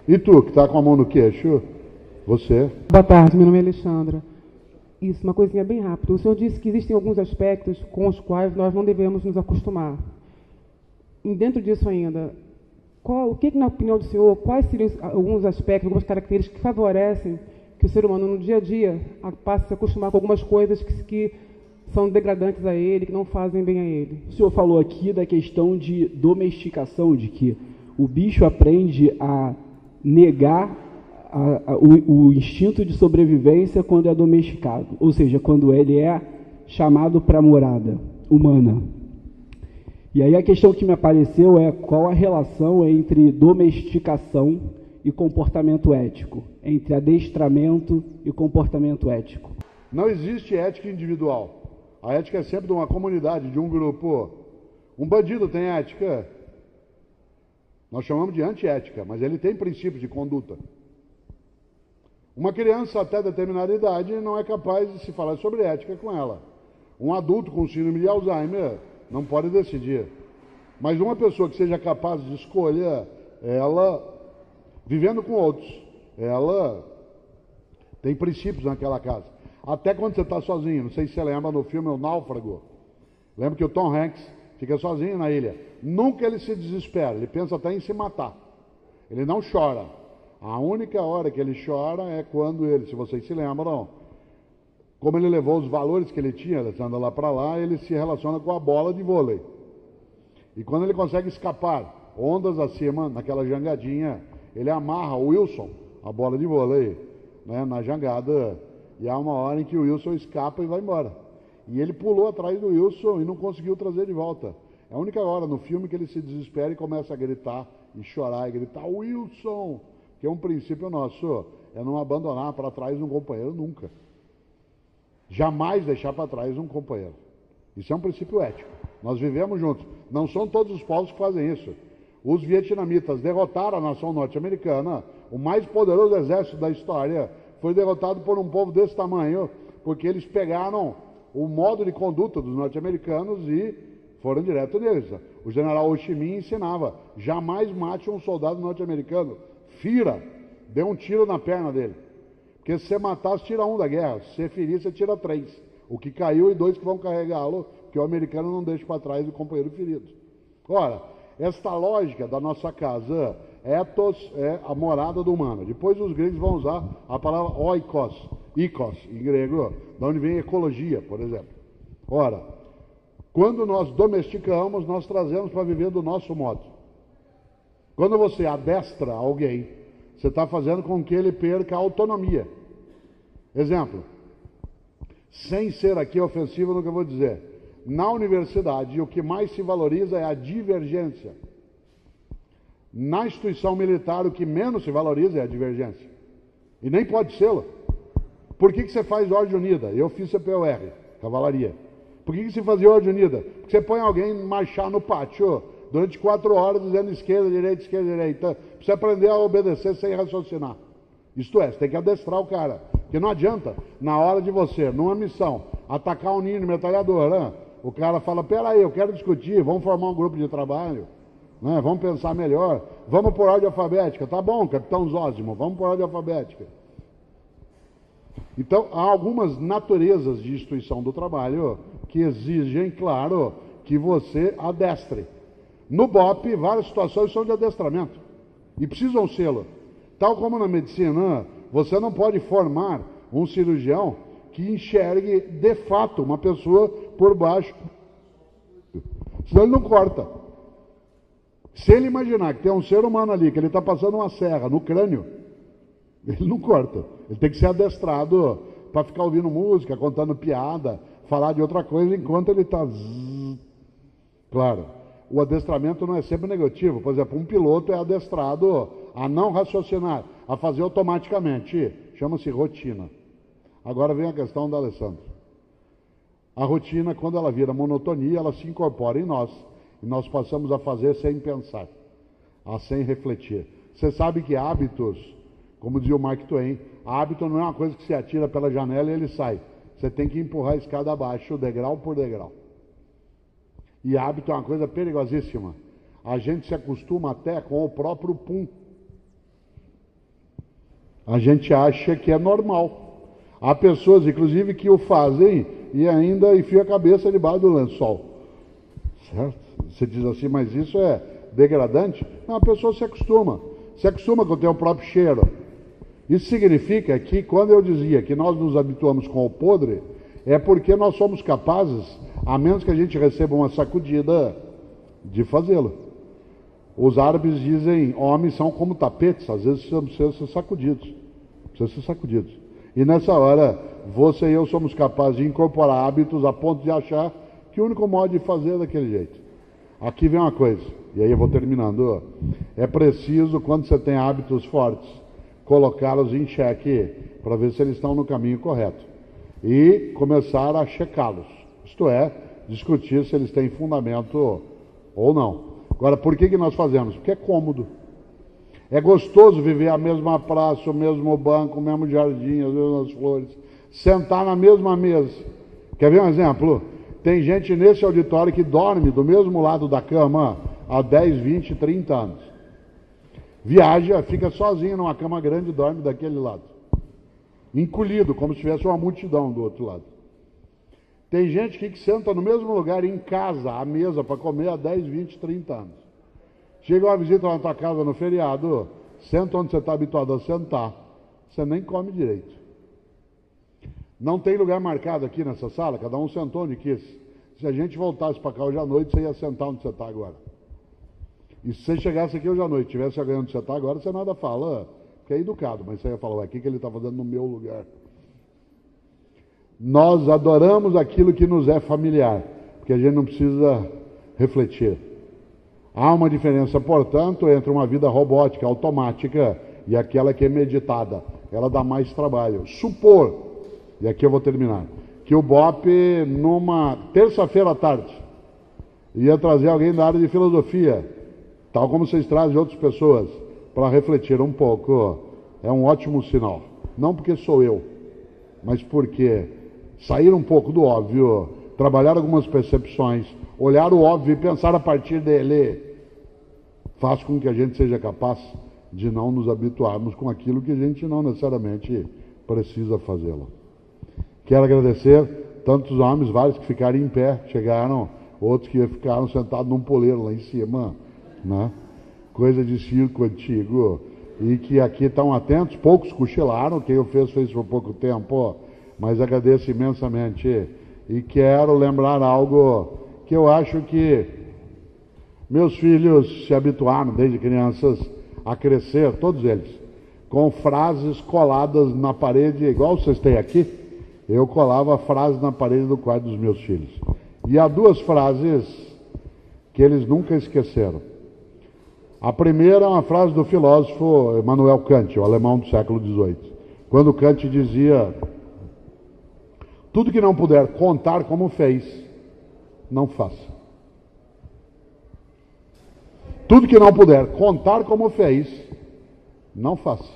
E tu, que está com a mão no queixo? Você? Boa tarde, meu nome é Alexandra. Isso, uma coisinha bem rápida. O senhor disse que existem alguns aspectos com os quais nós não devemos nos acostumar. E dentro disso ainda, o que, na opinião do senhor, quais seriam alguns aspectos, algumas características que favorecem que o ser humano no dia a dia passe a se acostumar com algumas coisas que são degradantes a ele, que não fazem bem a ele? O senhor falou aqui da questão de domesticação, de que o bicho aprende a negar o instinto de sobrevivência quando é domesticado, ou seja, quando ele é chamado para a morada humana. E aí a questão que me apareceu é qual a relação entre domesticação e comportamento ético, entre adestramento e comportamento ético. Não existe ética individual. A ética é sempre de uma comunidade, de um grupo. Um bandido tem ética. Nós chamamos de antiética, mas ele tem princípios de conduta. Uma criança até determinada idade não é capaz de se falar sobre ética com ela. Um adulto com síndrome de Alzheimer não pode decidir. Mas uma pessoa que seja capaz de escolha, ela, vivendo com outros, ela tem princípios naquela casa. Até quando você está sozinho, não sei se você lembra no filme O Náufrago. Lembra que o Tom Hanks fica sozinho na ilha. Nunca ele se desespera, ele pensa até em se matar. Ele não chora. A única hora que ele chora é quando ele, se vocês se lembram, como ele levou os valores que ele tinha, ele anda lá para lá, ele se relaciona com a bola de vôlei. E quando ele consegue escapar, ondas acima, naquela jangadinha, ele amarra o Wilson, a bola de vôlei, né, na jangada, e há uma hora em que o Wilson escapa e vai embora. E ele pulou atrás do Wilson e não conseguiu trazer de volta. É a única hora no filme que ele se desespera e começa a gritar e chorar e gritar, Wilson! Que é um princípio nosso, é não abandonar para trás um companheiro nunca. Jamais deixar para trás um companheiro. Isso é um princípio ético. Nós vivemos juntos. Não são todos os povos que fazem isso. Os vietnamitas derrotaram a nação norte-americana. O mais poderoso exército da história foi derrotado por um povo desse tamanho, porque eles pegaram o modo de conduta dos norte-americanos e foram direto neles. O general Ho Chi Minh ensinava, jamais mate um soldado norte-americano. Fira, dê um tiro na perna dele. Porque se você matar, você tira um da guerra. Se você ferir, você tira 3. O que caiu e 2 que vão carregá-lo, porque o americano não deixa para trás o companheiro ferido. Ora, esta lógica da nossa casa, ethos é a morada do humano. Depois os gregos vão usar a palavra oikos, em grego, da onde vem ecologia, por exemplo. Ora, quando nós domesticamos, nós trazemos para viver do nosso modo. Quando você adestra alguém, você está fazendo com que ele perca a autonomia. Exemplo, sem ser aqui ofensivo no que eu vou dizer, na universidade o que mais se valoriza é a divergência. Na instituição militar o que menos se valoriza é a divergência. E nem pode ser-lo. Por que você faz ordem unida? Eu fiz CPUR, cavalaria. Por que você fazia ordem unida? Porque você põe alguém marchar no pátio durante 4 horas dizendo esquerda, direita, para você aprender a obedecer sem raciocinar. Isto é, você tem que adestrar o cara. Porque não adianta, na hora de você, numa missão, atacar um ninho de metralhadora, né? O cara fala, peraí, eu quero discutir, vamos formar um grupo de trabalho, né? Vamos pensar melhor, vamos por ordem alfabética. Tá bom, capitão Zósimo, vamos por ordem alfabética. Então, há algumas naturezas de instituição do trabalho que exigem, claro, que você adestre. No BOP, várias situações são de adestramento. E precisam sê-lo. Tal como na medicina, você não pode formar um cirurgião que enxergue, de fato, uma pessoa por baixo. Senão ele não corta. Se ele imaginar que tem um ser humano ali, que ele está passando uma serra no crânio, ele não corta. Ele tem que ser adestrado para ficar ouvindo música, contando piada, falar de outra coisa enquanto ele está... Claro, o adestramento não é sempre negativo. Por exemplo, um piloto é adestrado a não raciocinar, a fazer automaticamente. Chama-se rotina. Agora vem a questão da Alessandra. A rotina, quando ela vira monotonia, ela se incorpora em nós. E nós passamos a fazer sem pensar, sem refletir. Você sabe que hábitos, como dizia o Mark Twain, hábito não é uma coisa que se atira pela janela e ele sai. Você tem que empurrar a escada abaixo, degrau por degrau. E hábito é uma coisa perigosíssima. A gente se acostuma até com o próprio pum. A gente acha que é normal. Há pessoas, inclusive, que o fazem e ainda enfiam a cabeça debaixo do lençol. Certo? Você diz assim, mas isso é degradante? Não, a pessoa se acostuma. Se acostuma com o teu próprio cheiro. Isso significa que, quando eu dizia que nós nos habituamos com o podre, é porque nós somos capazes, a menos que a gente receba uma sacudida, de fazê-lo. Os árabes dizem, homens são como tapetes, às vezes precisam ser sacudidos. Precisam ser sacudidos. E nessa hora, você e eu somos capazes de incorporar hábitos a ponto de achar que o único modo de fazer é daquele jeito. Aqui vem uma coisa, e aí eu vou terminando. É preciso, quando você tem hábitos fortes, colocá-los em xeque para ver se eles estão no caminho correto. E começar a checá-los. Isto é, discutir se eles têm fundamento ou não. Agora, por que nós fazemos? Porque é cômodo. É gostoso viver a mesma praça, o mesmo banco, o mesmo jardim, as mesmas flores. Sentar na mesma mesa. Quer ver um exemplo? Tem gente nesse auditório que dorme do mesmo lado da cama há 10, 20, 30 anos. Viaja, fica sozinho numa cama grande e dorme daquele lado. Encolhido, como se tivesse uma multidão do outro lado. Tem gente que senta no mesmo lugar em casa, à mesa, para comer há 10, 20, 30 anos. Chega uma visita lá na tua casa no feriado, senta onde você está habituado a sentar, você nem come direito. Não tem lugar marcado aqui nessa sala, cada um sentou onde quis. Se a gente voltasse para cá hoje à noite, você ia sentar onde você está agora. E se você chegasse aqui hoje à noite, tivesse alguém onde você está agora, você nada fala, porque é educado, mas você ia falar, ué, o que ele está fazendo no meu lugar? Nós adoramos aquilo que nos é familiar, porque a gente não precisa refletir. Há uma diferença, portanto, entre uma vida robótica, automática, e aquela que é meditada. Ela dá mais trabalho. Supor, e aqui eu vou terminar, que o BOP, numa terça-feira à tarde, ia trazer alguém da área de filosofia, tal como vocês trazem outras pessoas, para refletir um pouco, é um ótimo sinal. Não porque sou eu, mas porque sair um pouco do óbvio, trabalhar algumas percepções, olhar o óbvio e pensar a partir dele, faz com que a gente seja capaz de não nos habituarmos com aquilo que a gente não necessariamente precisa fazê-lo. Quero agradecer tantos homens, vários que ficaram em pé, chegaram, outros que ficaram sentados num poleiro lá em cima, né? Coisa de circo antigo, e que aqui estão atentos, poucos cochilaram, quem o fez por pouco tempo, mas agradeço imensamente. E quero lembrar algo que eu acho que meus filhos se habituaram desde crianças a crescer, todos eles, com frases coladas na parede, igual vocês têm aqui. Eu colava frases na parede do quarto dos meus filhos. E há duas frases que eles nunca esqueceram. A primeira é uma frase do filósofo Immanuel Kant, o alemão do século XVIII. Quando Kant dizia: tudo que não puder contar como fez, não faça. Tudo que não puder contar como fez, não faça.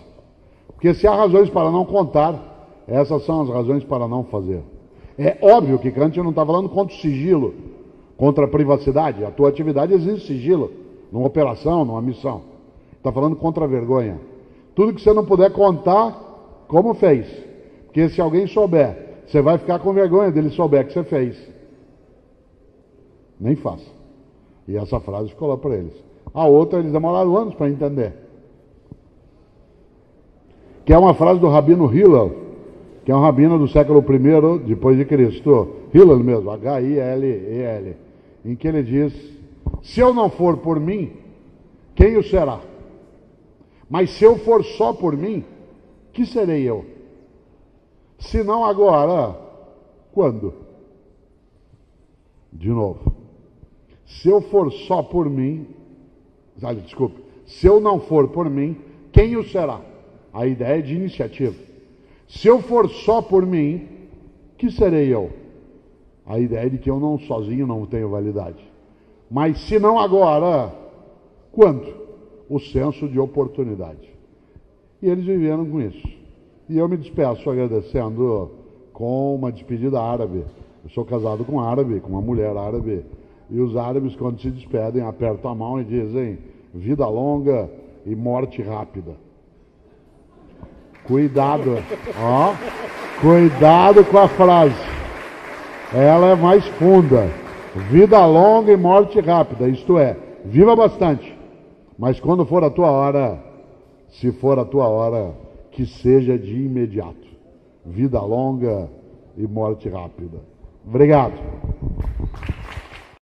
Porque se há razões para não contar, essas são as razões para não fazer. É óbvio que Kant não está falando contra o sigilo, contra a privacidade. A tua atividade exige sigilo, numa operação, numa missão. Está falando contra a vergonha. Tudo que você não puder contar, como fez. Porque se alguém souber, você vai ficar com vergonha dele souber que você fez. Nem faça. E essa frase ficou lá para eles. A outra, eles demoraram anos para entender. Que é uma frase do Rabino Hillel, que é um rabino do século I depois de Cristo. Hillel mesmo, H-I-L-E-L. Em que ele diz: se eu não for por mim, quem o será? Mas se eu for só por mim, que serei eu? Se não agora, quando? De novo. Se eu for só por mim, desculpe, se eu não for por mim, quem o será? A ideia é de iniciativa. Se eu for só por mim, que serei eu? A ideia é de que eu não sozinho não tenho validade. Mas se não agora, quando? O senso de oportunidade. E eles viveram com isso. E eu me despeço agradecendo com uma despedida árabe. Eu sou casado com um árabe, com uma mulher árabe. E os árabes, quando se despedem, apertam a mão e dizem: vida longa e morte rápida. Cuidado, ó, cuidado com a frase. Ela é mais funda. Vida longa e morte rápida, isto é, viva bastante. Mas quando for a tua hora, se for a tua hora, que seja de imediato. Vida longa e morte rápida. Obrigado.